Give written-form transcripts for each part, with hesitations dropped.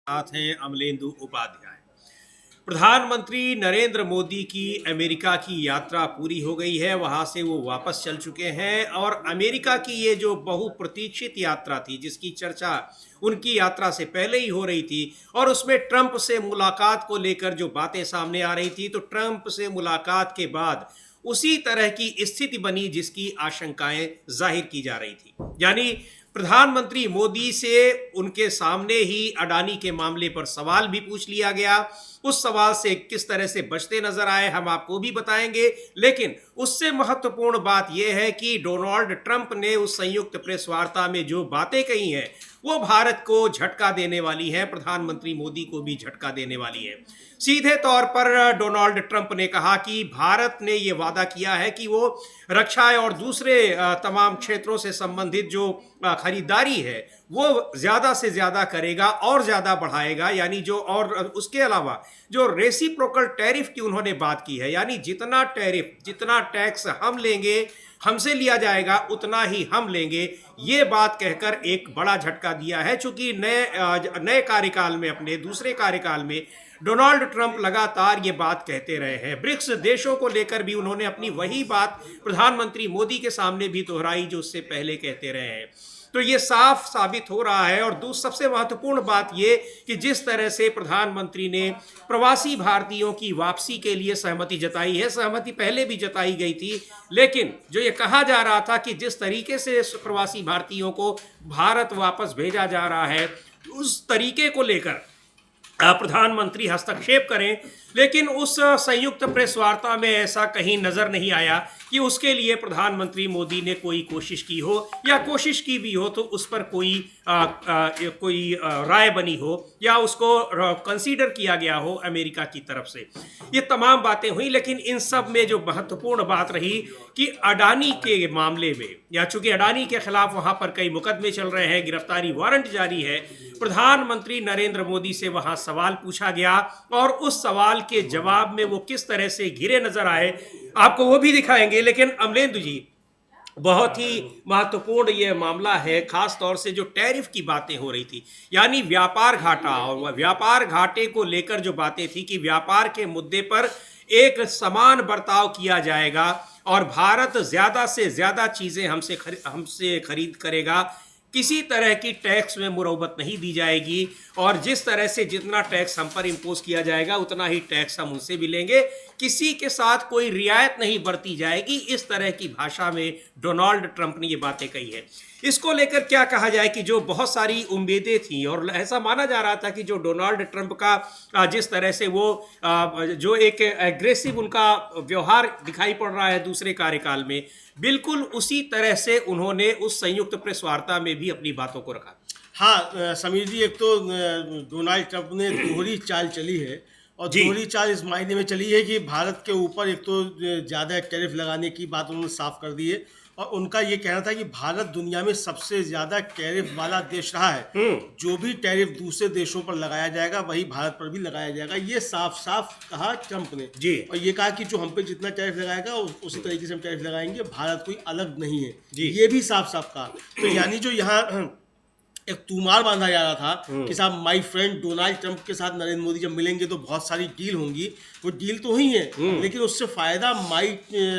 साथ हैं अमलेंदु उपाध्याय। प्रधानमंत्री नरेंद्र मोदी की अमेरिका की यात्रा पूरी हो गई है। वहां से वो वापस चल चुके हैं और अमेरिका की ये जो बहुप्रतीक्षित यात्रा थी, जिसकी चर्चा उनकी यात्रा से पहले ही हो रही थी और उसमें ट्रंप से मुलाकात को लेकर जो बातें सामने आ रही थी, तो ट्रंप से मुलाकात के बाद उसी तरह की स्थिति बनी जिसकी आशंकाएं जाहिर की जा रही थी। यानी प्रधानमंत्री मोदी से उनके सामने ही अडानी के मामले पर सवाल भी पूछ लिया गया। उस सवाल से किस तरह से बचते नजर आए हम आपको भी बताएंगे, लेकिन उससे महत्वपूर्ण बात यह है कि डोनाल्ड ट्रंप ने उस संयुक्त प्रेस वार्ता में जो बातें कही हैं वो भारत को झटका देने वाली हैं, प्रधानमंत्री मोदी को भी झटका देने वाली हैं। सीधे तौर पर डोनाल्ड ट्रंप ने कहा कि भारत ने ये वादा किया है कि वो रक्षा और दूसरे तमाम क्षेत्रों से संबंधित जो खरीदारी है वो ज्यादा से ज्यादा करेगा और ज्यादा बढ़ाएगा। यानी जो और उसके अलावा जो रेसिप्रोकल टैरिफ की उन्होंने बात की है, यानी जितना टैरिफ, जितना टैक्स हम लेंगे, हमसे लिया जाएगा उतना ही हम लेंगे, ये बात कहकर एक बड़ा झटका दिया है। चूंकि नए कार्यकाल में, अपने दूसरे कार्यकाल में डोनाल्ड ट्रंप लगातार ये बात कहते रहे हैं। ब्रिक्स देशों को लेकर भी उन्होंने अपनी वही बात प्रधानमंत्री मोदी के सामने भी दोहराई जो उससे पहले कहते रहे हैं। तो ये साफ साबित हो रहा है। और सबसे महत्वपूर्ण बात ये कि जिस तरह से प्रधानमंत्री ने प्रवासी भारतीयों की वापसी के लिए सहमति जताई है, सहमति पहले भी जताई गई थी, लेकिन जो ये कहा जा रहा था कि जिस तरीके से प्रवासी भारतीयों को भारत वापस भेजा जा रहा है, उस तरीके को लेकर प्रधानमंत्री हस्तक्षेप करें, लेकिन उस संयुक्त प्रेस वार्ता में ऐसा कहीं नजर नहीं आया कि उसके लिए प्रधानमंत्री मोदी ने कोई कोशिश की हो, या कोशिश की भी हो तो उस पर कोई राय बनी हो या उसको कंसीडर किया गया हो अमेरिका की तरफ से। ये तमाम बातें हुई, लेकिन इन सब में जो महत्वपूर्ण बात रही कि अडानी के मामले में, या चूंकि अडानी के खिलाफ वहां पर कई मुकदमे चल रहे हैं, गिरफ्तारी वारंट जारी है, प्रधानमंत्री नरेंद्र मोदी से वहां सवाल पूछा गया और उस सवाल के जवाब में वो किस तरह से घिरे नजर आए आपको वो भी दिखाएंगे। लेकिन अमलेंदु जी, बहुत ही महत्वपूर्ण ये मामला है, खास तौर से जो टैरिफ की बातें हो रही थी, यानी व्यापार घाटा, और व्यापार घाटे को लेकर जो बातें थी कि व्यापार के मुद्दे पर एक समान बर्ताव किया जाएगा और भारत ज्यादा से ज्यादा चीजें हमसे खरीद करेगा, किसी तरह की टैक्स में मुरव्वत नहीं दी जाएगी, और जिस तरह से जितना टैक्स हम पर इंपोज किया जाएगा उतना ही टैक्स हम उनसे भी लेंगे, किसी के साथ कोई रियायत नहीं बरती जाएगी। इस तरह की भाषा में डोनाल्ड ट्रंप ने ये बातें कही है। इसको लेकर क्या कहा जाए कि जो बहुत सारी उम्मीदें थी, और ऐसा माना जा रहा था कि जो डोनाल्ड ट्रंप का जिस तरह से वो जो एक एग्रेसिव उनका व्यवहार दिखाई पड़ रहा है दूसरे कार्यकाल में, बिल्कुल उसी तरह से उन्होंने उस संयुक्त प्रेस वार्ता में भी अपनी बातों को रखा। हाँ समीर जी, एक तो डोनाल्ड ट्रंप ने दोहरी चाल चली है, और दोहरी चाल इस मायने में चली है कि भारत के ऊपर एक तो ज़्यादा टैरिफ लगाने की बात उन्होंने साफ कर दी है, और उनका ये कहना था कि भारत दुनिया में सबसे ज़्यादा टैरिफ वाला देश रहा है, जो भी टैरिफ दूसरे देशों पर लगाया जाएगा वही भारत पर भी लगाया जाएगा, ये साफ साफ कहा ट्रंप ने जी। और ये कहा कि जो हम पे जितना टैरिफ लगाएगा उसी तरीके से हम टैरिफ लगाएंगे, भारत कोई अलग नहीं है जी, ये भी साफ साफ कहा। तो यानी जो यहाँ एक तूमार बांधा जा रहा था कि साहब माय फ्रेंड डोनाल्ड ट्रंप के साथ नरेंद्र मोदी जब मिलेंगे तो बहुत सारी डील होंगी, वो डील तो हुई है, लेकिन उससे फायदा माय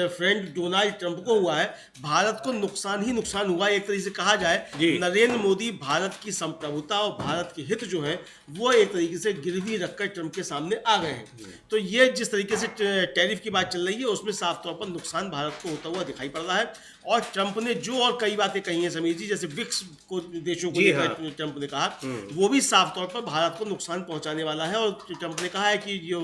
फ्रेंड डोनाल्ड ट्रंप को हुआ है, भारत को नुकसान ही नुकसान हुआ। एक तरीके से कहा जाए नरेंद्र मोदी भारत की संप्रभुता और भारत के हित जो है वो एक तरीके से गिरवी रखकर ट्रंप के सामने आ गए हैं। तो ये जिस तरीके से टैरिफ की बात चल रही है उसमें साफ तौर पर नुकसान भारत को होता हुआ दिखाई पड़ रहा है। और ट्रंप ने जो और कई बातें कही हैं समीर जी, जैसे ब्रिक्स को देशों को ट्रंप ने कहा, वो भी साफ तौर पर भारत को नुकसान पहुंचाने वाला है। और ट्रंप ने कहा है कि जो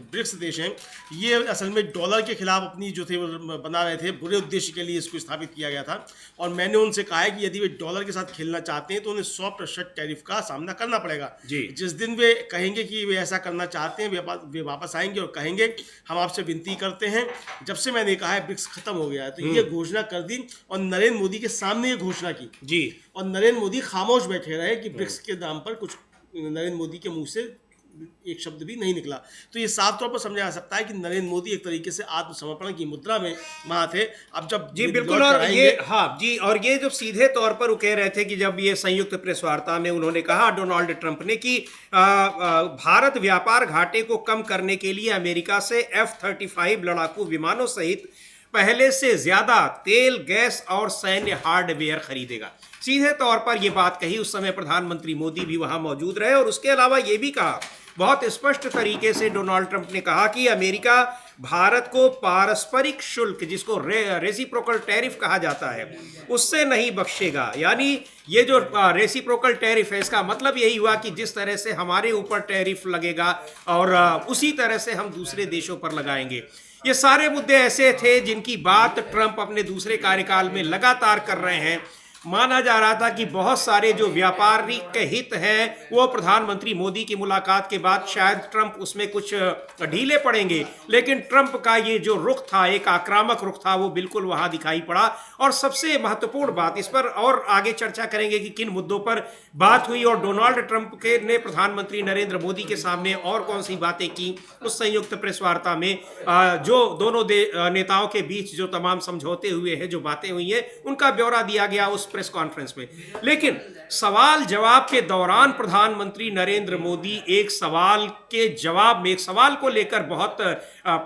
ब्रिक्स देश हैं ये असल में डॉलर के खिलाफ अपनी जो थे बना रहे थे, बुरे उद्देश्य के लिए इसको स्थापित किया गया था, और मैंने उनसे कहा है कि यदि वे डॉलर के साथ खेलना चाहते हैं तो उन्हें 100% टैरिफ का सामना करना पड़ेगा। जिस दिन वे कहेंगे कि वे ऐसा करना चाहते हैं, वे वापस आएंगे और कहेंगे हम आपसे विनती करते हैं, जब से मैंने कहा है ब्रिक्स खत्म हो गया है, तो ये घोषणा कर दी और नरेंद्र मोदी के सामने ये घोषणा की जी, और नरेंद्र मोदी खामोश बैठे रहे कि ब्रिक्स के नाम पर कुछ नरेंद्र मोदी के मुंह से एक शब्द भी नहीं निकला। तो ये साफ तौर पर समझा जा सकता है कि नरेंद्र मोदी एक तरीके से आत्मसमर्पण की मुद्रा में वहां थे। अब जब जी लौट बिल्कुल। कर और आएंगे, ये हाँ जी, और ये जो सीधे तौर पर वो कह रहे थे कि जब ये संयुक्त प्रेस वार्ता में उन्होंने कहा डोनाल्ड ट्रंप ने कि भारत व्यापार घाटे को कम करने के लिए अमेरिका से F-35 लड़ाकू विमानों सहित पहले से ज्यादा तेल, गैस और सैन्य हार्डवेयर खरीदेगा। सीधे तौर पर यह बात कही। उस समय प्रधानमंत्री मोदी भी वहां मौजूद रहे और उसके अलावा यह भी कहा, बहुत स्पष्ट तरीके से डोनाल्ड ट्रंप ने कहा कि अमेरिका भारत को पारस्परिक शुल्क, जिसको रेसिप्रोकल टैरिफ कहा जाता है, उससे नहीं बख्शेगा। यानी ये जो रेसिप्रोकल टैरिफ है, इसका मतलब यही हुआ कि जिस तरह से हमारे ऊपर टैरिफ लगेगा और उसी तरह से हम दूसरे देशों पर लगाएंगे। ये सारे मुद्दे ऐसे थे जिनकी बात ट्रंप अपने दूसरे कार्यकाल में लगातार कर रहे हैं। माना जा रहा था कि बहुत सारे जो व्यापारिक हित हैं वो प्रधानमंत्री मोदी की मुलाकात के बाद शायद ट्रंप उसमें कुछ ढीले पड़ेंगे, लेकिन ट्रंप का ये जो रुख था, एक आक्रामक रुख था, वो बिल्कुल वहां दिखाई पड़ा। और सबसे महत्वपूर्ण बात, इस पर और आगे चर्चा करेंगे कि किन मुद्दों पर बात हुई और डोनाल्ड ट्रंप के ने प्रधानमंत्री नरेंद्र मोदी के सामने और कौन सी बातें की उस संयुक्त प्रेस वार्ता में। जो दोनों नेताओं के बीच जो तमाम समझौते हुए हैं, जो बातें हुई हैं, उनका ब्यौरा दिया गया उस प्रेस कॉन्फ्रेंस में। लेकिन सवाल जवाब के दौरान प्रधानमंत्री नरेंद्र मोदी एक सवाल के जवाब में, एक सवाल को लेकर बहुत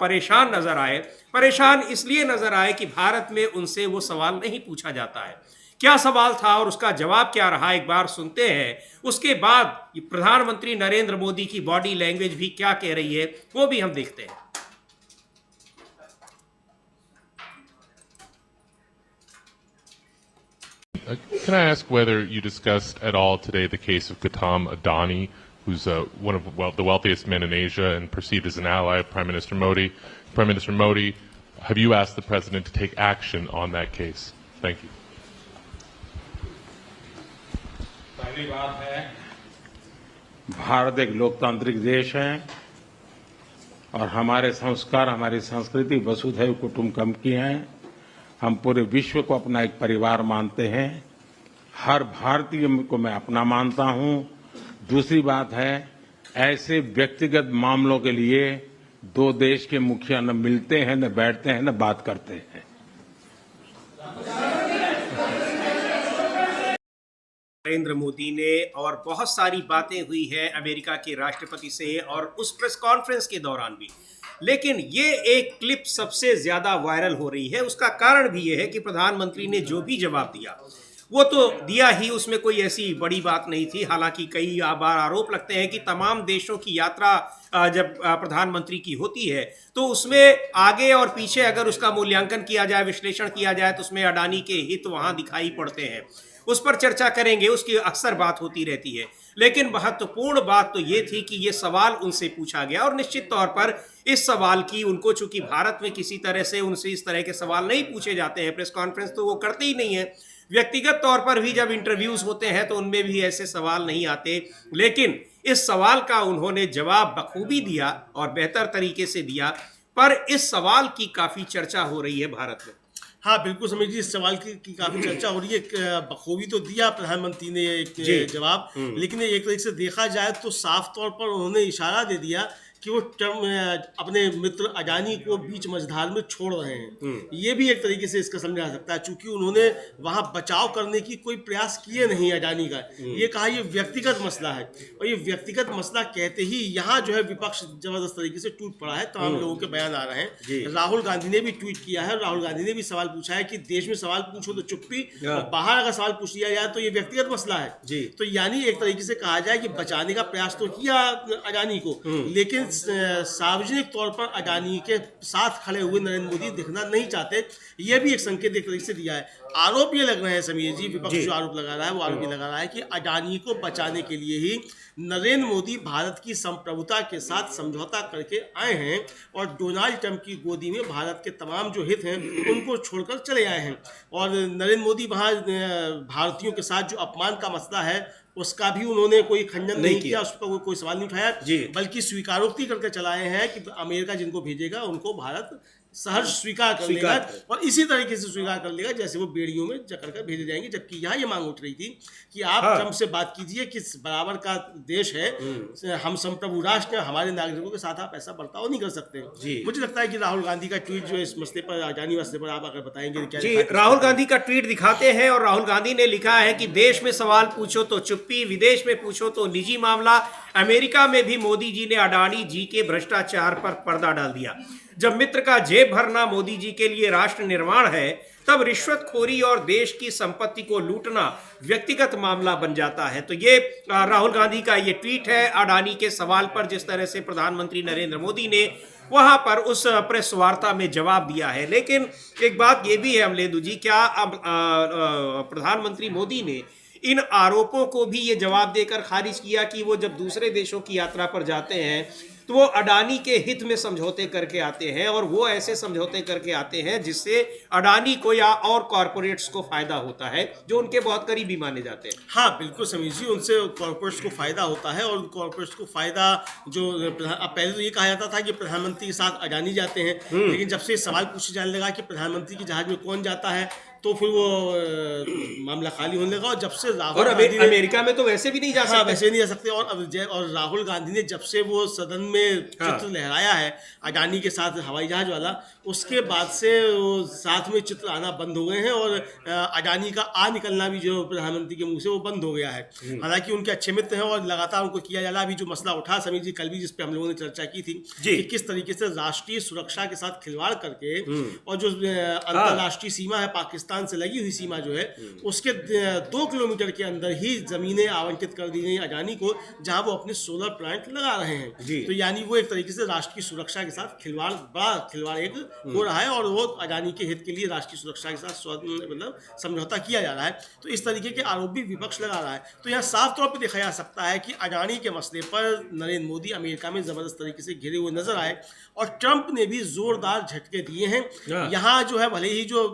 परेशान नजर आए। परेशान इसलिए नजर आए कि भारत में उनसे वो सवाल नहीं पूछा जाता है। क्या सवाल था और उसका जवाब क्या रहा, एक बार सुनते हैं। उसके बाद प्रधानमंत्री नरेंद्र मोदी की बॉडी लैंग्वेज भी क्या कह रही है, वो भी हम देखते हैं। Can I ask whether you discussed at all today the case of Gautam Adani, who's one of the wealthiest men in Asia and perceived as an ally of Prime Minister Modi? Prime Minister Modi, have you asked the President to take action on that case? Thank you. पहली बात है, भारत एक लोकतांत्रिक देश है और हमारे संस्कार, हमारी संस्कृति वसुधैव कुटुंबकम की है। हम पूरे विश्व को अपना एक परिवार मानते हैं। हर भारतीय को मैं अपना मानता हूं। दूसरी बात है, ऐसे व्यक्तिगत मामलों के लिए दो देश के मुखिया न मिलते हैं, न बैठते हैं, न बात करते हैं। नरेंद्र मोदी ने और बहुत सारी बातें हुई है अमेरिका के राष्ट्रपति से और उस प्रेस कॉन्फ्रेंस के दौरान भी। लेकिन ये एक क्लिप सबसे ज्यादा वायरल हो रही है। उसका कारण भी ये है कि प्रधानमंत्री ने जो भी जवाब दिया वो तो दिया ही, उसमें कोई ऐसी बड़ी बात नहीं थी। हालांकि कई बार आरोप लगते हैं कि तमाम देशों की यात्रा जब प्रधानमंत्री की होती है तो उसमें आगे और पीछे अगर उसका मूल्यांकन किया जाए, विश्लेषण किया जाए, तो उसमें अडानी के हित वहां दिखाई पड़ते हैं। उस पर चर्चा करेंगे, उसकी अक्सर बात होती रहती है। लेकिन महत्वपूर्ण बात तो ये थी कि ये सवाल उनसे पूछा गया और निश्चित तौर पर इस सवाल की उनको, चूंकि भारत में किसी तरह से उनसे इस तरह के सवाल नहीं पूछे जाते हैं, प्रेस कॉन्फ्रेंस तो वो करते ही नहीं है। व्यक्तिगत तौर पर भी जब इंटरव्यूज होते हैं तो उनमें भी ऐसे सवाल नहीं आते। लेकिन इस सवाल का उन्होंने जवाब बखूबी दिया और बेहतर तरीके से दिया। पर इस सवाल की काफी चर्चा हो रही है भारत में। हाँ बिल्कुल समीर जी, इस सवाल की काफी चर्चा हो रही है। बखूबी तो दिया प्रधानमंत्री ने एक जवाब, लेकिन एक तरीके से देखा जाए तो साफ तौर पर उन्होंने इशारा दे दिया कि वो अपने मित्र अडानी को बीच मझधार में छोड़ रहे हैं। ये भी एक तरीके से इसका समझा जा सकता है, चूंकि उन्होंने वहां बचाव करने की कोई प्रयास किए नहीं अडानी का। ये कहा ये व्यक्तिगत मसला है, और ये व्यक्तिगत मसला कहते ही यहाँ जो है विपक्ष जबरदस्त तरीके से टूट पड़ा है। तमाम लोगों के बयान आ रहे हैं। राहुल गांधी ने भी ट्वीट किया है, राहुल गांधी ने भी सवाल पूछा है कि देश में सवाल पूछो तो चुप्पी, और बाहर अगर सवाल पूछ लिया जाए तो ये व्यक्तिगत मसला है। तो यानी एक तरीके से कहा जाए कि बचाने का प्रयास तो किया अडानी को, लेकिन सार्वजनिक तौर पर अडानी के साथ खड़े हुए नरेंद्र मोदी दिखना नहीं चाहते। ये भी एक संकेत एक तरीके से दिया है। आरोप ये लग रहे हैं समीर जी, विपक्ष जो आरोप लगा रहा है वो आरोप ये लगा रहा है कि अडानी को बचाने के लिए ही नरेंद्र मोदी भारत की संप्रभुता के साथ समझौता करके आए हैं और डोनाल्ड ट्रंप की गोदी में भारत के तमाम जो हित हैं उनको छोड़कर चले आए हैं। और नरेंद्र मोदी वहाँ भारतीयों के साथ जो अपमान का मसला है उसका भी उन्होंने कोई खंडन नहीं किया, उस पर कोई सवाल नहीं उठाया, बल्कि स्वीकारोक्ति करके चलाए हैं कि अमेरिका जिनको भेजेगा उनको भारत सहर्ष स्वीकार कर लेगा और इसी तरीके से स्वीकार कर लेगा जैसे वो बेड़ियों में जकड़ कर भेजे जाएंगे। जबकि यहाँ ये मांग उठ रही थी कि आप ट्रंप से बात कीजिए कि बराबर का देश है, हम संप्रभु राष्ट्र, हमारे नागरिकों के साथ आप ऐसा बर्ताव नहीं कर सकते। मुझे लगता है कि राहुल गांधी का ट्वीट जो इस मसले पर, अडानी मसले पर, आप अगर बताएंगे क्या? जी, राहुल गांधी का ट्वीट दिखाते हैं और राहुल गांधी ने लिखा है कि देश में सवाल पूछो तो चुप्पी, विदेश में पूछो तो निजी मामला। अमेरिका में भी मोदी जी ने अडानी जी के भ्रष्टाचार पर पर्दा डाल दिया। जब मित्र का जेब भरना मोदी जी के लिए राष्ट्र निर्माण है, तब रिश्वतखोरी और देश की संपत्ति को लूटना व्यक्तिगत मामला बन जाता है। तो ये राहुल गांधी का ये ट्वीट है अडानी के सवाल पर, जिस तरह से प्रधानमंत्री नरेंद्र मोदी ने वहां पर उस प्रेस वार्ता में जवाब दिया है। लेकिन एक बात ये भी है अमलेंदु जी, क्या अब प्रधानमंत्री मोदी ने इन आरोपों को भी ये जवाब देकर खारिज किया कि वो जब दूसरे देशों की यात्रा पर जाते हैं तो वो अडानी के हित में समझौते करके आते हैं, और वो ऐसे समझौते करके आते हैं जिससे अडानी को या और कॉरपोरेट्स को फायदा होता है जो उनके बहुत करीबी माने जाते हैं। हाँ बिल्कुल समीर जी, उनसे कॉरपोरेट्स को फायदा होता है और कॉरपोरेट्स को फायदा जो पहले तो ये कहा जाता था कि प्रधानमंत्री के साथ अडानी जाते हैं, लेकिन जब से सवाल पूछे जाने लगा कि प्रधानमंत्री के जहाज में कौन जाता है तो फिर वो मामला खाली होने लगा। और जब से राहुल गांधी अमेरिका में तो वैसे भी नहीं जा सकते, वैसे नहीं जा सकते। और राहुल गांधी ने जब से वो सदन में चित्र लहराया है अडानी के साथ हवाई जहाज वाला, उसके बाद से वो साथ में चित्र आना बंद हो गए हैं और अडानी का आ निकलना भी जो प्रधानमंत्री के मुंह से वो बंद हो गया है। हालांकि उनके अच्छे मित्र हैं और लगातार उनको किया जा रहा। अभी जो मसला उठा समीर जी कल भी, जिस पे हम लोगों ने चर्चा की थी कि किस तरीके से राष्ट्रीय सुरक्षा के साथ खिलवाड़ करके और जो अंतरराष्ट्रीय सीमा है पाकिस्तान से लगी हुई सीमा जो है उसके 2 किलोमीटर के अंदर ही जमीनें आवंटित कर दी गई अडानी को, जहां वो अपने सोलर प्लांट लगा रहे हैं। तो यानी वो एक तरीके से राष्ट्र की सुरक्षा के साथ खिलवाड़, बड़ा खिलवाड़ एक हो रहा है और वो अडानी के हित के लिए राष्ट्रीय सुरक्षा के साथ मतलब समझौता किया जा रहा है। तो इस तरीके के आरोप भी विपक्ष लगा रहा है। तो यहाँ साफ तौर पर देखा जा सकता है कि अडानी के मसले पर नरेंद्र मोदी अमेरिका में जबरदस्त तरीके से घिरे हुए नजर आए और ट्रंप ने भी जोरदार झटके दिए हैं। यहाँ जो है भले ही जो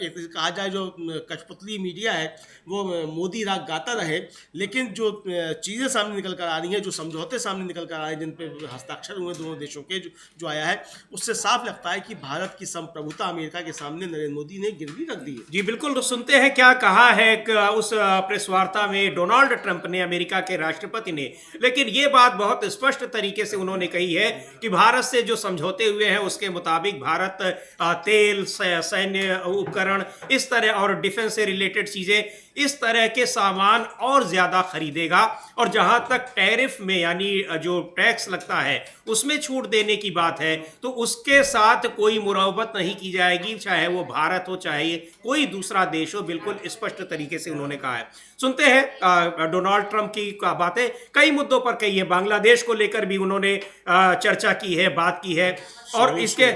एक कहा जाए जो कठपुतली मीडिया है वो मोदी राग गाता रहे, लेकिन जो चीज़ें सामने निकल कर आ रही हैं, जो समझौते सामने निकल कर आ रहे हैं, जिन पे हस्ताक्षर हुए दोनों देशों के जो आया है, उससे साफ लगता है कि भारत की संप्रभुता अमेरिका के सामने नरेंद्र मोदी ने गिरवी रख दी है। जी बिल्कुल। तो सुनते हैं क्या कहा है उस प्रेस वार्ता में डोनाल्ड ट्रंप ने, अमेरिका के राष्ट्रपति ने। लेकिन ये बात बहुत स्पष्ट तरीके से उन्होंने कही है कि भारत से जो समझौते हुए हैं उसके मुताबिक भारत तेल, सैन्य उपकरण, इस तरह और डिफेंस से रिलेटेड चीजें, इस तरह के सामान और ज्यादा खरीदेगा। और जहां तक टैरिफ में यानी जो टैक्स लगता है उसमें छूट देने की बात है तो उसके साथ कोई मुरावबत नहीं की जाएगी, चाहे वो भारत हो चाहे कोई दूसरा देश हो। बिल्कुल स्पष्ट तरीके से उन्होंने कहा है। सुनते हैं डोनाल्ड ट्रंप की बातें। कई मुद्दों पर कही है, बांग्लादेश को लेकर भी उन्होंने चर्चा की है, बात की है, और इसके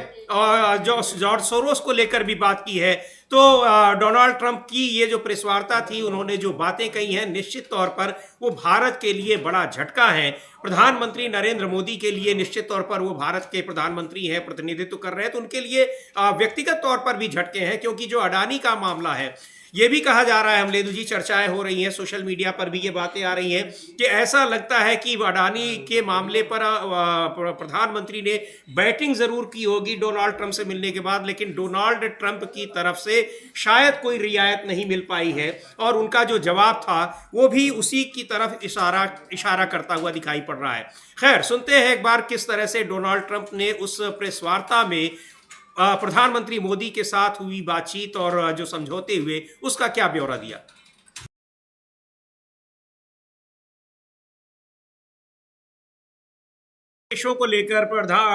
जो जॉर्ज सोरोस को लेकर भी बात की है। तो डोनाल्ड ट्रंप की ये जो प्रेस वार्ता थी, उन्होंने जो बातें कही हैं, निश्चित तौर पर वो भारत के लिए बड़ा झटका है। प्रधानमंत्री नरेंद्र मोदी के लिए निश्चित तौर पर, वो भारत के प्रधानमंत्री हैं, प्रतिनिधित्व कर रहे हैं, तो उनके लिए व्यक्तिगत तौर पर भी झटके हैं। क्योंकि जो अडानी का मामला है, ये भी कहा जा रहा है, अमलेदु जी, चर्चाएं हो रही हैं, सोशल मीडिया पर भी ये बातें आ रही हैं कि ऐसा लगता है कि अडानी के मामले पर प्रधानमंत्री ने बैटिंग जरूर की होगी डोनाल्ड ट्रंप से मिलने के बाद, लेकिन डोनाल्ड ट्रंप की तरफ से शायद कोई रियायत नहीं मिल पाई है और उनका जो जवाब था वो भी उसी की तरफ इशारा करता हुआ दिखाई पड़ रहा है। खैर, सुनते हैं एक बार किस तरह से डोनाल्ड ट्रंप ने उस प्रेस वार्ता में प्रधानमंत्री मोदी के साथ हुई बातचीत और जो समझौते हुए उसका क्या ब्यौरा दिया। देशों को लेकर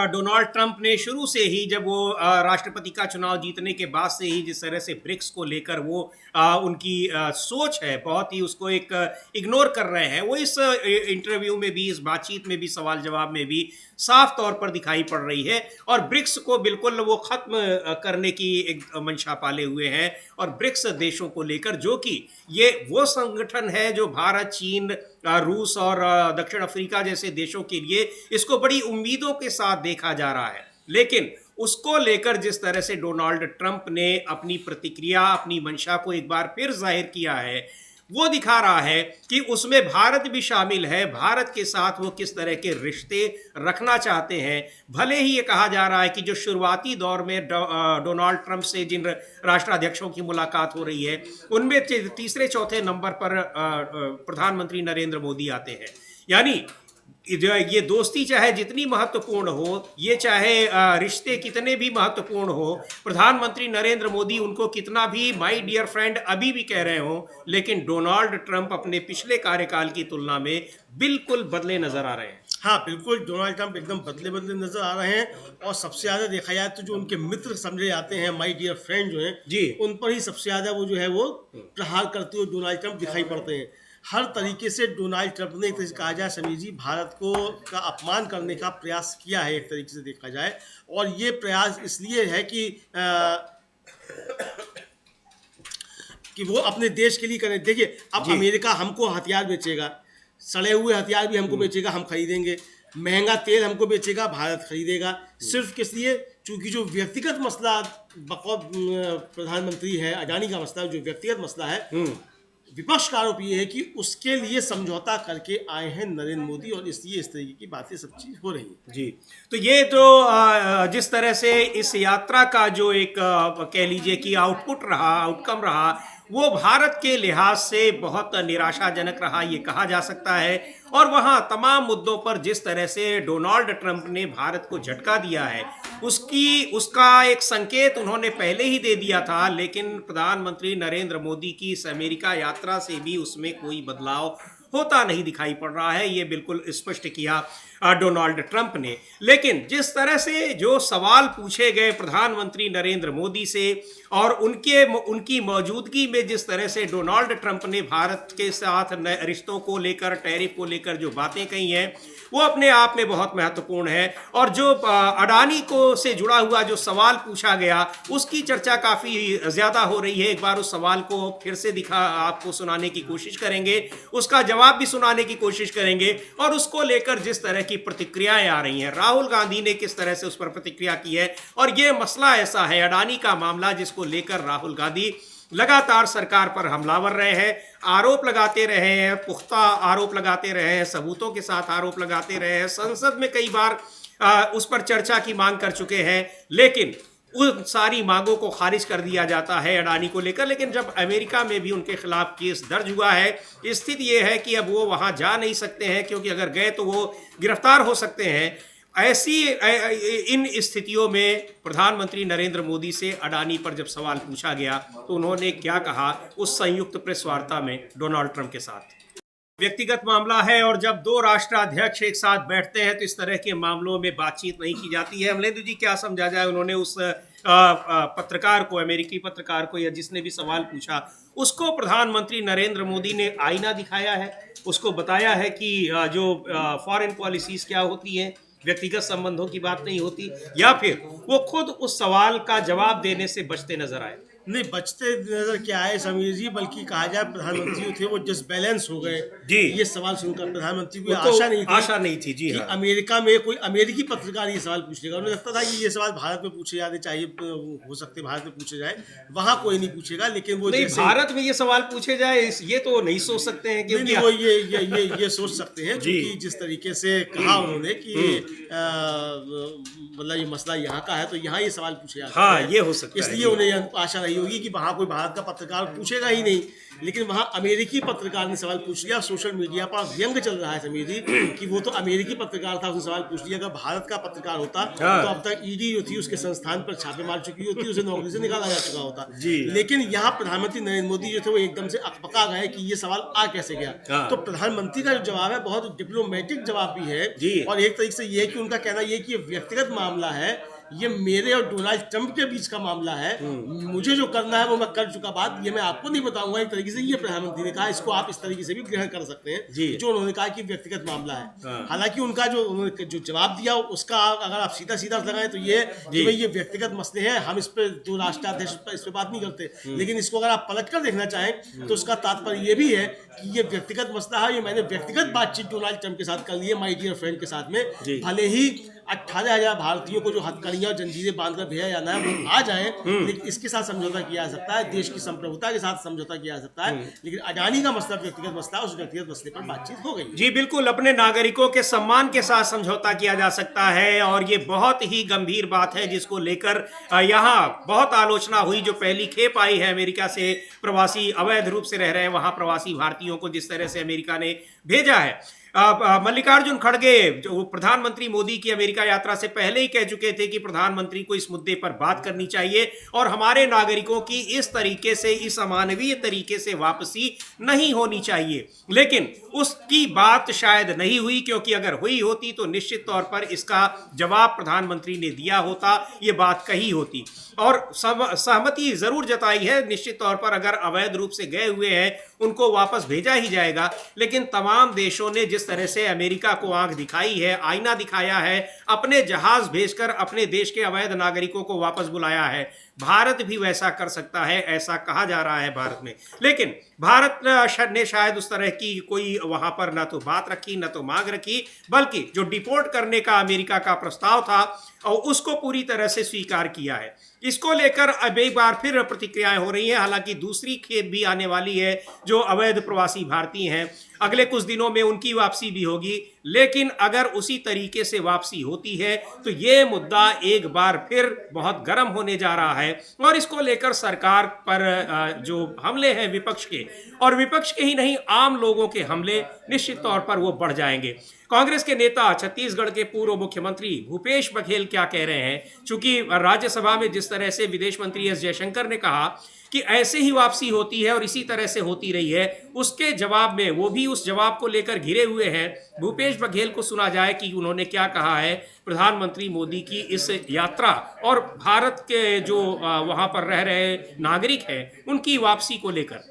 डोनाल्ड ट्रंप ने शुरू से ही, जब वो राष्ट्रपति का चुनाव जीतने के बाद से ही, जिस तरह से ब्रिक्स को लेकर वो उनकी सोच है, बहुत ही उसको एक इग्नोर कर रहे हैं। वो इस इंटरव्यू में भी, इस बातचीत में भी, सवाल जवाब में भी साफ तौर पर दिखाई पड़ रही है। और ब्रिक्स को बिल्कुल वो खत्म करने की एक मंशा पाले हुए हैं। और ब्रिक्स देशों को लेकर, जो कि ये वो संगठन है जो भारत, चीन, रूस और दक्षिण अफ्रीका जैसे देशों के लिए इसको बड़ी उम्मीदों के साथ देखा जा रहा है, लेकिन उसको लेकर जिस तरह से डोनाल्ड ट्रंप ने अपनी प्रतिक्रिया, अपनी मंशा को एक बार फिर जाहिर किया है, वो दिखा रहा है कि उसमें भारत भी शामिल है। भारत के साथ वो किस तरह के रिश्ते रखना चाहते हैं। भले ही ये कहा जा रहा है कि जो शुरुआती दौर में डोनाल्ड ट्रंप से जिन राष्ट्राध्यक्षों की मुलाकात हो रही है उनमें तीसरे चौथे नंबर पर प्रधानमंत्री नरेंद्र मोदी आते हैं। यानी ये दोस्ती चाहे जितनी महत्वपूर्ण हो, ये चाहे रिश्ते कितने भी महत्वपूर्ण हो, प्रधानमंत्री नरेंद्र मोदी उनको कितना भी माय डियर फ्रेंड अभी भी कह रहे हो, लेकिन डोनाल्ड ट्रंप अपने पिछले कार्यकाल की तुलना में बिल्कुल बदले नजर आ रहे हैं। हाँ बिल्कुल, डोनाल्ड ट्रंप एकदम बदले बदले नजर आ रहे हैं और सबसे ज्यादा देखा जाए तो जो उनके मित्र समझे जाते हैं, माय डियर फ्रेंड जो हैं जी, उन पर ही सबसे ज्यादा वो जो है वो प्रहार करते हुए डोनाल्ड ट्रंप दिखाई पड़ते हैं। हर तरीके से डोनाल्ड ट्रंप ने एक तरीके से कहा जाए समीर जी भारत को का अपमान करने का प्रयास किया है, एक तरीके से देखा जाए। और ये प्रयास इसलिए है कि वो अपने देश के लिए करें। देखिए अब अमेरिका हमको हथियार बेचेगा, सड़े हुए हथियार भी हमको बेचेगा, हम खरीदेंगे। महंगा तेल हमको बेचेगा, भारत खरीदेगा। सिर्फ किस लिए? चूंकि जो व्यक्तिगत मसला प्रधानमंत्री है अडानी का मसला, जो व्यक्तिगत मसला है, विपक्ष का आरोप ये है कि उसके लिए समझौता करके आए हैं नरेंद्र मोदी और इसलिए इस तरीके की बातें सब चीज हो रही हैं। जी, तो ये तो जिस तरह से इस यात्रा का जो एक कह लीजिए कि आउटकम रहा, वो भारत के लिहाज से बहुत निराशाजनक रहा, ये कहा जा सकता है। और वहाँ तमाम मुद्दों पर जिस तरह से डोनाल्ड ट्रंप ने भारत को झटका दिया है, उसका एक संकेत उन्होंने पहले ही दे दिया था, लेकिन प्रधानमंत्री नरेंद्र मोदी की इस अमेरिका यात्रा से भी उसमें कोई बदलाव होता नहीं दिखाई पड़ रहा है। ये बिल्कुल स्पष्ट किया डोनाल्ड ट्रंप ने। लेकिन जिस तरह से जो सवाल पूछे गए प्रधानमंत्री नरेंद्र मोदी से और उनकी मौजूदगी में जिस तरह से डोनाल्ड ट्रंप ने भारत के साथ रिश्तों को लेकर, टैरिफ को लेकर जो बातें कही हैं, वो अपने आप में बहुत महत्वपूर्ण है। और जो अडानी को से जुड़ा हुआ जो सवाल पूछा गया, उसकी चर्चा काफ़ी ज़्यादा हो रही है। एक बार उस सवाल को फिर से आपको सुनाने की कोशिश करेंगे, उसका जवाब भी सुनाने की कोशिश करेंगे और उसको लेकर जिस तरह की प्रतिक्रियाएं आ रही हैं, राहुल गांधी ने किस तरह से उस पर प्रतिक्रिया की है। और ये मसला ऐसा है, अडानी का मामला, जिसको लेकर राहुल गांधी लगातार सरकार पर हमलावर रहे हैं, आरोप लगाते रहे हैं, पुख्ता आरोप लगाते रहे हैं, सबूतों के साथ आरोप लगाते रहे हैं, संसद में कई बार उस पर चर्चा की मांग कर चुके हैं, लेकिन उन सारी मांगों को खारिज कर दिया जाता है अडानी को लेकर। लेकिन जब अमेरिका में भी उनके खिलाफ केस दर्ज हुआ है, स्थिति ये है कि अब वो वहाँ जा नहीं सकते हैं, क्योंकि अगर गए तो वो गिरफ्तार हो सकते हैं। इन स्थितियों में प्रधानमंत्री नरेंद्र मोदी से अडानी पर जब सवाल पूछा गया तो उन्होंने क्या कहा उस संयुक्त प्रेस वार्ता में डोनाल्ड ट्रंप के साथ? व्यक्तिगत मामला है और जब दो राष्ट्राध्यक्ष एक साथ बैठते हैं तो इस तरह के मामलों में बातचीत नहीं की जाती है। अमलेंदु जी, क्या समझा जाए? उन्होंने उस पत्रकार को, अमेरिकी पत्रकार को, या जिसने भी सवाल पूछा, उसको प्रधानमंत्री नरेंद्र मोदी ने आईना दिखाया है, उसको बताया है कि जो फॉरेन पॉलिसीज क्या होती हैं, व्यक्तिगत संबंधों की बात नहीं होती, या फिर वो खुद उस सवाल का जवाब देने से बचते नजर आए? नहीं, बचते नजर क्या आए समीर जी, बल्कि कहा जाए प्रधानमंत्री थे वो डिसबैलेंस हो गए जी। ये सवाल सुनकर प्रधानमंत्री को तो आशा नहीं थी जी, कि हाँ। अमेरिका में कोई अमेरिकी पत्रकार ये सवाल पूछेगा। उन्हें लगता था कि ये सवाल भारत में पूछे जाने चाहिए, हो सकते भारत में पूछे जाए, वहाँ कोई नहीं पूछेगा। लेकिन वो नहीं, भारत में ये सवाल पूछे जाए ये तो नहीं सोच सकते हैं, क्योंकि वो ये सोच सकते हैं, क्योंकि जिस तरीके से कहा उन्होंने कि मतलब ये मसला यहाँ का है तो यहाँ ये सवाल पूछे जाते हैं। हाँ, ये हो सकता है। इसलिए उन्हें आशा रही होगी कि वहाँ कोई भारत का पत्रकार पूछेगा ही नहीं, लेकिन वहाँ अमेरिकी पत्रकार ने सवाल पूछ लिया। सोशल मीडिया पर व्यंग चल रहा है समीर जी कि वो तो अमेरिकी पत्रकार था, उसने सवाल पूछ लिया। अगर भारत का पत्रकार होता तो अब तक ईडी जो थी उसके संस्थान पर छापे मार चुकी होती, उसे नौकरी से निकाला जा चुका होता। लेकिन यहाँ प्रधानमंत्री नरेंद्र मोदी जो थे वो एकदम से अकबका गए कि ये सवाल आ कैसे गया। तो प्रधानमंत्री का जो जवाब है बहुत डिप्लोमेटिक जवाब भी है, और एक तरीके से ये है कि उनका कहना ये कि व्यक्तिगत मामला है, ये मेरे और डोनाल्ड ट्रंप के बीच का मामला है, मुझे जो करना है वो मैं कर चुका। बात ये मैं आपको नहीं बताऊंगा, एक तरीके से ये प्रधानमंत्री ने कहा। इसको आप इस तरीके से भी ग्रहण कर सकते हैं जो उन्होंने कहा कि व्यक्तिगत मामला है। हालांकि उनका उन्होंने जो जवाब दिया उसका अगर आप सीधा सीधा लगाएं तो ये कि भाई ये व्यक्तिगत मसले हैं, हम इस पर दो राष्ट्राध्यक्ष इस पर बात नहीं करते। लेकिन इसको अगर आप पलट कर देखना चाहें तो उसका तात्पर्य ये भी है कि ये व्यक्तिगत मसला है, ये मैंने व्यक्तिगत बातचीत डोनाल्ड ट्रंप के साथ कर ली है, माय डियर फ्रेंड के साथ में। जी। भले ही 18,000 भारतीयों को जो हथकड़ियां और जंजीरें बांधकर भेजा जाना है वो आ जाए, लेकिन इसके साथ समझौता किया जा सकता है, देश की संप्रभुता के साथ समझौता किया जा सकता है। लेकिन अडानी का मसला व्यक्तिगत मसला है, उस व्यक्तिगत मसले पर बातचीत हो गई। जी बिल्कुल, अपने नागरिकों के सम्मान के साथ समझौता किया जा सकता है और ये बहुत ही गंभीर बात है जिसको लेकर यहाँ बहुत आलोचना हुई। जो पहली खेप आई है अमेरिका से प्रवासी अवैध रूप से रह रहे हैं वहाँ प्रवासी भारतीयों को जिस तरह से अमेरिका ने भेजा है। मल्लिकार्जुन खड़गे जो प्रधानमंत्री मोदी की अमेरिका यात्रा से पहले ही कह चुके थे कि प्रधानमंत्री को इस मुद्दे पर बात करनी चाहिए और हमारे नागरिकों की इस तरीके से, इस अमानवीय तरीके से वापसी नहीं होनी चाहिए। लेकिन उसकी बात शायद नहीं हुई, क्योंकि अगर हुई होती तो निश्चित तौर पर इसका जवाब प्रधानमंत्री ने दिया होता, ये बात कही होती और सहमति जरूर जताई है। निश्चित तौर पर अगर अवैध रूप से गए हुए हैं उनको वापस भेजा ही जाएगा, लेकिन तमाम देशों ने जिस तरह से अमेरिका को आंख दिखाई है, आईना दिखाया है, अपने जहाज भेजकर अपने देश के अवैध नागरिकों को वापस बुलाया है, भारत भी वैसा कर सकता है, ऐसा कहा जा रहा है भारत में। लेकिन भारत ने शायद उस तरह की कोई वहां पर न तो बात रखी न तो मांग रखी, बल्कि जो डिपोर्ट करने का अमेरिका का प्रस्ताव था और उसको पूरी तरह से स्वीकार किया है। इसको लेकर अब एक बार फिर प्रतिक्रियाएं हो रही हैं। हालांकि दूसरी खेप भी आने वाली है, जो अवैध प्रवासी भारतीय हैं, अगले कुछ दिनों में उनकी वापसी भी होगी। लेकिन अगर उसी तरीके से वापसी होती है तो ये मुद्दा एक बार फिर बहुत गर्म होने जा रहा है और इसको लेकर सरकार पर जो हमले हैं विपक्ष के, और विपक्ष के ही नहीं आम लोगों के हमले निश्चित तौर पर वो बढ़ जाएंगे। कांग्रेस के नेता, छत्तीसगढ़ के पूर्व मुख्यमंत्री भूपेश बघेल क्या कह रहे हैं, चूंकि राज्यसभा में जिस तरह से विदेश मंत्री एस जयशंकर ने कहा कि ऐसे ही वापसी होती है और इसी तरह से होती रही है, उसके जवाब में वो भी उस जवाब को लेकर घिरे हुए हैं। भूपेश बघेल को सुना जाए कि उन्होंने क्या कहा है प्रधानमंत्री मोदी की इस यात्रा और भारत के जो वहां पर रह रहे नागरिक हैं उनकी वापसी को लेकर।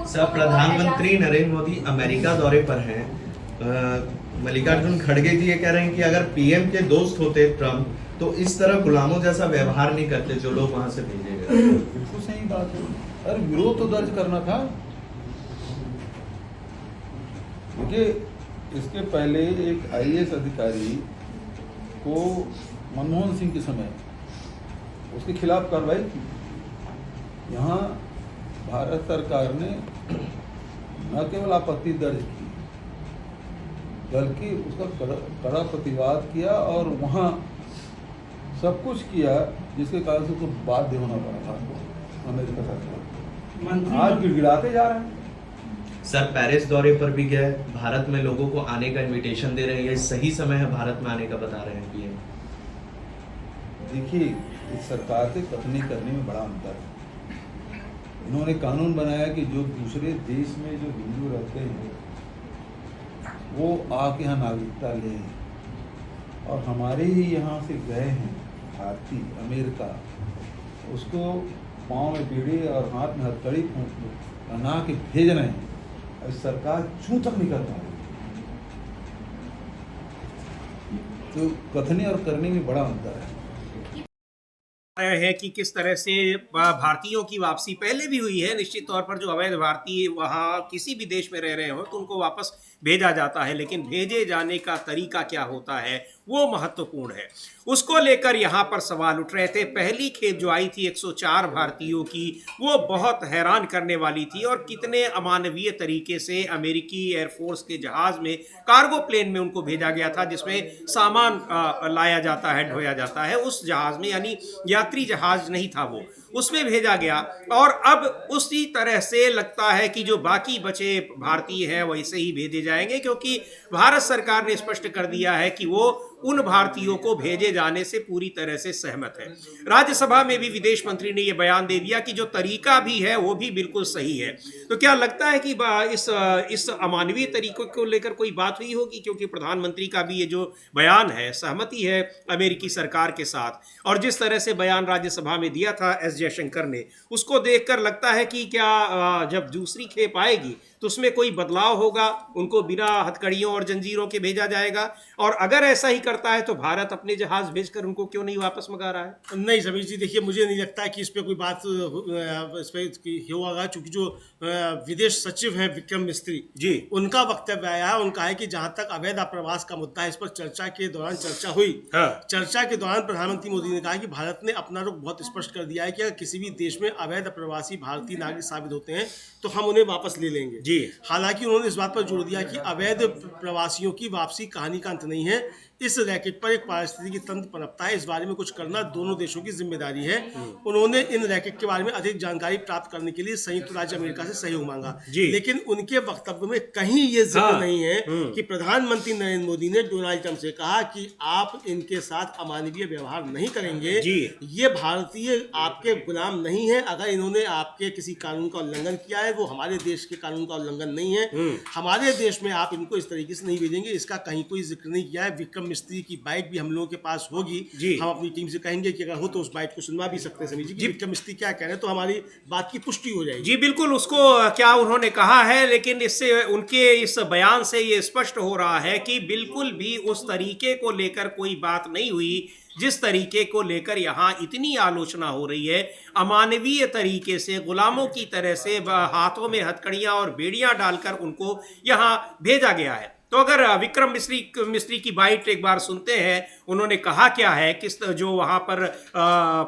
सर, प्रधानमंत्री नरेंद्र मोदी अमेरिका दौरे पर हैं। मल्लिकार्जुन खड़गे जी ये कह रहे हैं कि अगर पीएम के दोस्त होते ट्रम्प तो इस तरह गुलामों जैसा व्यवहार नहीं करते जो लोग वहां से भेजे गए। बिल्कुल सही बात है। अरे विरोध तो दर्ज करना था। देखिए, इसके पहले एक आईएएस अधिकारी को मनमोहन सिंह के समय उसके खिलाफ कार्रवाई की। यहाँ भारत सरकार ने न केवल आपत्ति दर्ज की बल्कि उसका कड़ा प्रतिवाद किया और वहाँ सब कुछ किया जिसके कारण से उसको बाध्य होना पड़ा था अमेरिका सरकार। आज गिड़गिड़ाते जा रहे हैं। सर, पेरिस दौरे पर भी गए, भारत में लोगों को आने का इनविटेशन दे रहे हैं, सही समय है भारत में आने का बता रहे हैं पीएम। देखिए, इस सरकार के कथनी करने में बड़ा अंतर है। इन्होंने कानून बनाया कि जो दूसरे देश में जो हिंदू रहते हैं वो आके यहाँ नागरिकता लें और हमारे ही यहाँ से गए हैं भारतीय अमेरिका, उसको पाँव में बीड़ी और हाथ में हथकड़ी बना के भेज रहे हैं। अब सरकार क्यों तक नहीं कर पा रही? तो कथनी और करने में बड़ा अंतर है। है कि किस तरह से भारतीयों की वापसी पहले भी हुई है। निश्चित तौर पर जो अवैध भारतीय वहाँ किसी भी देश में रह रहे हो तो उनको वापस भेजा जाता है, लेकिन भेजे जाने का तरीका क्या होता है वो महत्वपूर्ण है। उसको लेकर यहाँ पर सवाल उठ रहे थे। पहली खेप जो आई थी 104 भारतीयों की, वो बहुत हैरान करने वाली थी और कितने अमानवीय तरीके से अमेरिकी एयरफोर्स के जहाज में, कार्गो प्लेन में उनको भेजा गया था जिसमें सामान लाया जाता है, ढोया जाता है। उस जहाज में, यानी यात्री जहाज नहीं था वो, उसमें भेजा गया। और अब उसी तरह से लगता है कि जो बाकी बचे भारतीय हैं वैसे ही भेजे जाएंगे, क्योंकि भारत सरकार ने स्पष्ट कर दिया है कि वो उन भारतीयों को भेजे जाने से पूरी तरह से सहमत है। राज्यसभा में भी विदेश मंत्री ने यह बयान दे दिया कि जो तरीका भी है वो भी बिल्कुल सही है। तो क्या लगता है कि इस अमानवीय तरीकों को लेकर कोई बात हुई होगी, क्योंकि प्रधानमंत्री का भी ये जो बयान है सहमति है अमेरिकी सरकार के साथ, और जिस तरह से बयान राज्यसभा में दिया था एस जयशंकर ने, उसको देखकर लगता है कि क्या जब दूसरी खेप आएगी तो उसमें कोई बदलाव होगा, उनको बिना हथकड़ियों और जंजीरों के भेजा जाएगा? और अगर ऐसा ही करता है तो भारत अपने जहाज भेजकर उनको क्यों नहीं वापस मंगा रहा है? नहीं समीर जी, देखिए मुझे नहीं लगता है कि इस पर कोई बात इस पर होगा, क्योंकि जो विदेश सचिव हैं विक्रम मिस्त्री जी, उनका वक्तव्य आया है। उनका है कि जहां तक अवैध आप्रवास का मुद्दा है, इस पर चर्चा के दौरान चर्चा हुई। हाँ। चर्चा के दौरान प्रधानमंत्री मोदी ने कहा कि भारत ने अपना रुख बहुत स्पष्ट कर दिया है कि अगर किसी भी देश में अवैध प्रवासी भारतीय नागरिक साबित होते हैं तो हम उन्हें वापस ले लेंगे जी। हालांकि उन्होंने इस बात पर जोर दिया कि अवैध प्रवासियों की वापसी कहानी का अंत नहीं है। इस रैकेट पर एक पारिस्थितिकी तंत्र पनपता है, इस बारे में कुछ करना दोनों देशों की जिम्मेदारी है। उन्होंने इन रैकेट के बारे में अधिक जानकारी प्राप्त करने के लिए संयुक्त राज्य अमेरिका से सहयोग मांगा, लेकिन उनके वक्तव्य में कहीं ये जिक्र नहीं है कि प्रधानमंत्री नरेंद्र मोदी ने डोनाल्ड ट्रंप से कहा कि आप इनके साथ अमानवीय व्यवहार नहीं करेंगे। ये भारतीय आपके गुलाम नहीं है। अगर इन्होंने आपके किसी कानून का उल्लंघन किया है, वो हमारे देश के कानून का उल्लंघन नहीं है। हमारे देश में आप इनको इस तरीके से नहीं भेजेंगे, इसका कहीं कोई जिक्र नहीं किया है। विक्रम मिस्त्री की बाइट भी हम लोगों के पास होगी, हम अपनी टीम से कहेंगे कि अगर हो तो उस बाइट को सुनवा भी सकते हैं समीर जी, विक्रम मिस्त्री क्या कह रहे हैं, तो हमारी बात की पुष्टि हो जाएगी। जी बिल्कुल, उसको क्या उन्होंने कहा है, लेकिन इससे उनके इस बयान से ये स्पष्ट हो रहा है कि बिल्कुल भी उस तरीके को लेकर कोई बात नहीं हुई जिस तरीके को लेकर यहाँ इतनी आलोचना हो रही है। अमानवीय तरीके से, गुलामों की तरह से हाथों में हथकड़ियाँ और बेड़ियाँ डालकर उनको यहाँ भेजा गया है। तो अगर विक्रम मिस्त्री की बाइट एक बार सुनते हैं, उन्होंने कहा क्या है, किस जो वहाँ पर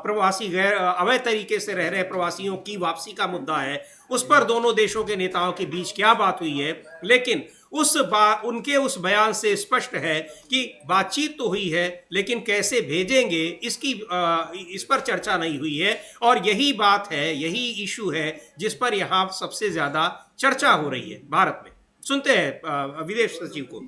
प्रवासी गैर अवैध तरीके से रह रहे प्रवासियों की वापसी का मुद्दा है, उस पर दोनों देशों के नेताओं के बीच क्या बात हुई है। लेकिन उनके उस बयान से स्पष्ट है कि बातचीत तो हुई है, लेकिन कैसे भेजेंगे इस पर चर्चा नहीं हुई है। और यही बात है, यही इशू है जिस पर यहाँ सबसे ज्यादा चर्चा हो रही है भारत में। सुनते हैं विदेश सचिव को।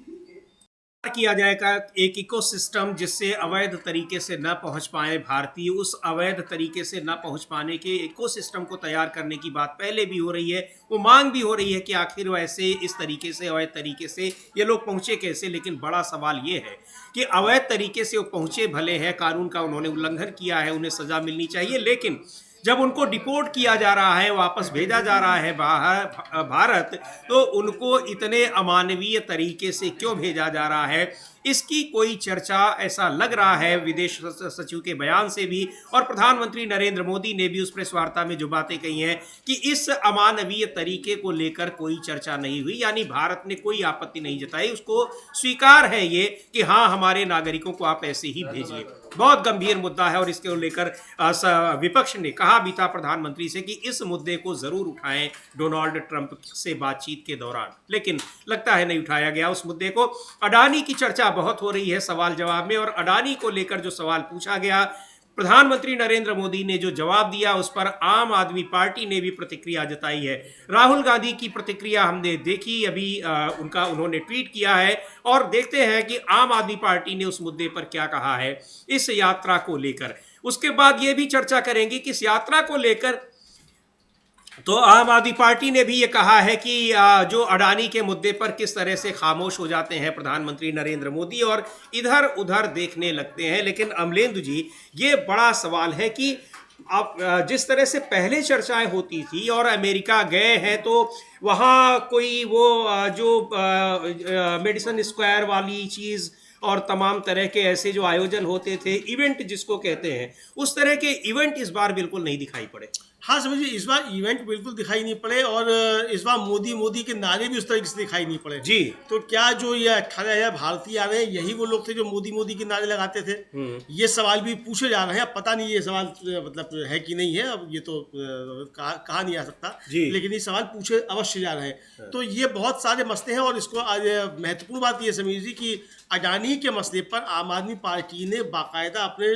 किया जाएगा एक इकोसिस्टम जिससे अवैध तरीके से न पहुंच पाए भारतीय, उस अवैध तरीके से न पहुंच पाने के इकोसिस्टम को तैयार करने की बात पहले भी हो रही है। वो मांग भी हो रही है कि आखिर वैसे इस तरीके से, अवैध तरीके से ये लोग पहुंचे कैसे। लेकिन बड़ा सवाल ये है कि अवैध तरीके से वो पहुंचे भले हैं, कानून का उन्होंने उल्लंघन किया है, उन्हें सजा मिलनी चाहिए, लेकिन जब उनको डिपोर्ट किया जा रहा है, वापस भेजा जा रहा है भारत, तो उनको इतने अमानवीय तरीके से क्यों भेजा जा रहा है, इसकी कोई चर्चा ऐसा लग रहा है विदेश सचिव के बयान से भी। और प्रधानमंत्री नरेंद्र मोदी ने भी उस प्रेस वार्ता में जो बातें कही हैं कि इस अमानवीय तरीके को लेकर कोई चर्चा नहीं हुई, यानी भारत ने कोई आपत्ति नहीं जताई, उसको स्वीकार है ये कि हाँ, हमारे नागरिकों को आप ऐसे ही भेजिए। बहुत गंभीर मुद्दा है और इसके लेकर विपक्ष ने कहा भी था प्रधानमंत्री से कि इस मुद्दे को जरूर उठाएं डोनाल्ड ट्रंप से बातचीत के दौरान, लेकिन लगता है नहीं उठाया गया उस मुद्दे को। अडानी की चर्चा बहुत हो रही है सवाल जवाब में, और अडानी को लेकर जो सवाल पूछा गया, प्रधानमंत्री नरेंद्र मोदी ने जो जवाब दिया उस पर आम आदमी पार्टी ने भी प्रतिक्रिया जताई है। राहुल गांधी की प्रतिक्रिया हमने देखी अभी, उन्होंने ट्वीट किया है, और देखते हैं कि आम आदमी पार्टी ने उस मुद्दे पर क्या कहा है इस यात्रा को लेकर। उसके बाद ये भी चर्चा करेंगे कि इस यात्रा को लेकर तो आम आदमी पार्टी ने भी ये कहा है कि जो अडानी के मुद्दे पर किस तरह से खामोश हो जाते हैं प्रधानमंत्री नरेंद्र मोदी और इधर उधर देखने लगते हैं। लेकिन अमलेंदु जी, ये बड़ा सवाल है कि आप जिस तरह से पहले चर्चाएं होती थी और अमेरिका गए हैं तो वहाँ कोई वो जो मेडिसन स्क्वायर वाली चीज़ और तमाम तरह के ऐसे जो आयोजन होते थे, इवेंट जिसको कहते हैं, उस तरह के इवेंट इस बार बिल्कुल नहीं दिखाई पड़े। हाँ समझिए, इस बार इवेंट बिल्कुल दिखाई नहीं पड़े, और इस बार मोदी मोदी के नारे भी उस तरीके से दिखाई नहीं पड़े जी। तो क्या जो ये 18,000 भारतीय आ रहे हैं, यही वो लोग थे जो मोदी मोदी के नारे लगाते थे? ये सवाल भी पूछे जा रहे हैं। अब पता नहीं ये सवाल मतलब है कि नहीं है, अब ये तो कहा नहीं आ सकता, लेकिन ये सवाल पूछे अवश्य जा रहे हैं। तो ये बहुत सारे मसले हैं, और इसको महत्वपूर्ण बात ये समीर जी कि अडानी के मसले पर आम आदमी पार्टी ने बाकायदा अपने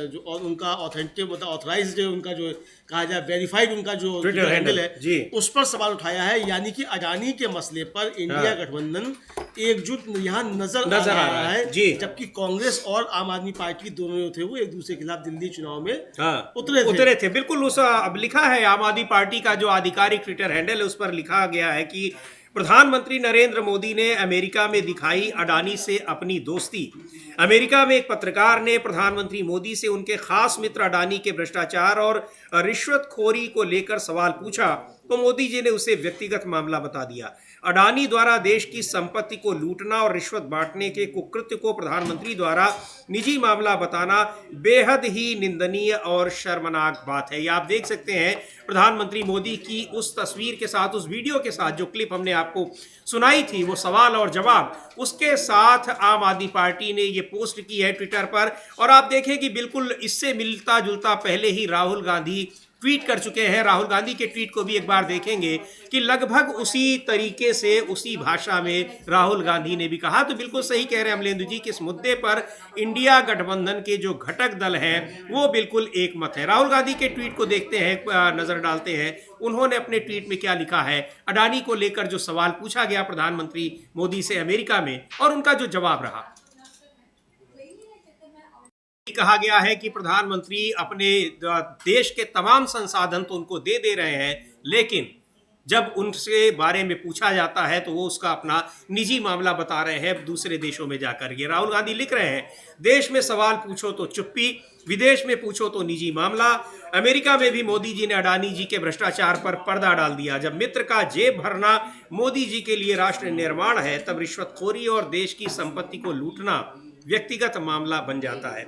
जो और उनका ऑथेंटिक मतलब ऑथराइज्ड उनका जो कहा जाए वेरीफाइड उनका जो ट्विटर हैंडल है उस पर सवाल उठाया है। यानी कि अडानी के मसले पर इंडिया गठबंधन एकजुट यहाँ नजर आ रहा है, जबकि कांग्रेस और आम आदमी पार्टी दोनों थे वो एक दूसरे के खिलाफ दिल्ली चुनाव में उतरे थे। बिल्कुल, उस अब लिखा है आम आदमी पार्टी का जो आधिकारिक ट्विटर हैंडल है उस पर लिखा गया है कि प्रधानमंत्री नरेंद्र मोदी ने अमेरिका में दिखाई अडानी से अपनी दोस्ती। अमेरिका में एक पत्रकार ने प्रधानमंत्री मोदी से उनके खास मित्र अडानी के भ्रष्टाचार और रिश्वतखोरी को लेकर सवाल पूछा। तो मोदी जी ने उसे व्यक्तिगत मामला बता दिया। अडानी द्वारा देश की संपत्ति को लूटना और रिश्वत बांटने के कुकृत्य को प्रधानमंत्री द्वारा निजी मामला बताना बेहद ही निंदनीय और शर्मनाक बात है। ये आप देख सकते हैं प्रधानमंत्री मोदी की उस तस्वीर के साथ, उस वीडियो के साथ, जो क्लिप हमने आपको सुनाई थी, वो सवाल और जवाब, उसके साथ आम आदमी पार्टी ने ये पोस्ट की है ट्विटर पर। और आप देखें कि बिल्कुल इससे मिलता जुलता पहले ही राहुल गांधी ट्वीट कर चुके हैं। राहुल गांधी के ट्वीट को भी एक बार देखेंगे कि लगभग उसी तरीके से, उसी भाषा में राहुल गांधी ने भी कहा। तो बिल्कुल सही कह रहे हैं अमलेंदु जी कि इस मुद्दे पर इंडिया गठबंधन के जो घटक दल हैं वो बिल्कुल एक मत है। राहुल गांधी के ट्वीट को देखते हैं, नजर डालते हैं उन्होंने अपने ट्वीट में क्या लिखा है। अडानी को लेकर जो सवाल पूछा गया प्रधानमंत्री मोदी से अमेरिका में, और उनका जो जवाब रहा, कहा गया है कि प्रधानमंत्री अपने देश के तमाम संसाधन तो उनको दे रहे हैं, लेकिन जब उनसे बारे में पूछा जाता है तो वो उसका अपना निजी मामला बता रहे हैं दूसरे देशों में जाकर के। राहुल गांधी लिख रहे हैं, देश में सवाल पूछो तो चुप्पी, विदेश में पूछो तो निजी मामला। अमेरिका में भी मोदी जी ने अडानी जी के भ्रष्टाचार पर पर्दा डाल दिया। जब मित्र का जेब भरना मोदी जी के लिए राष्ट्र निर्माण है, तब रिश्वतखोरी और देश की संपत्ति को लूटना व्यक्तिगत मामला बन जाता है।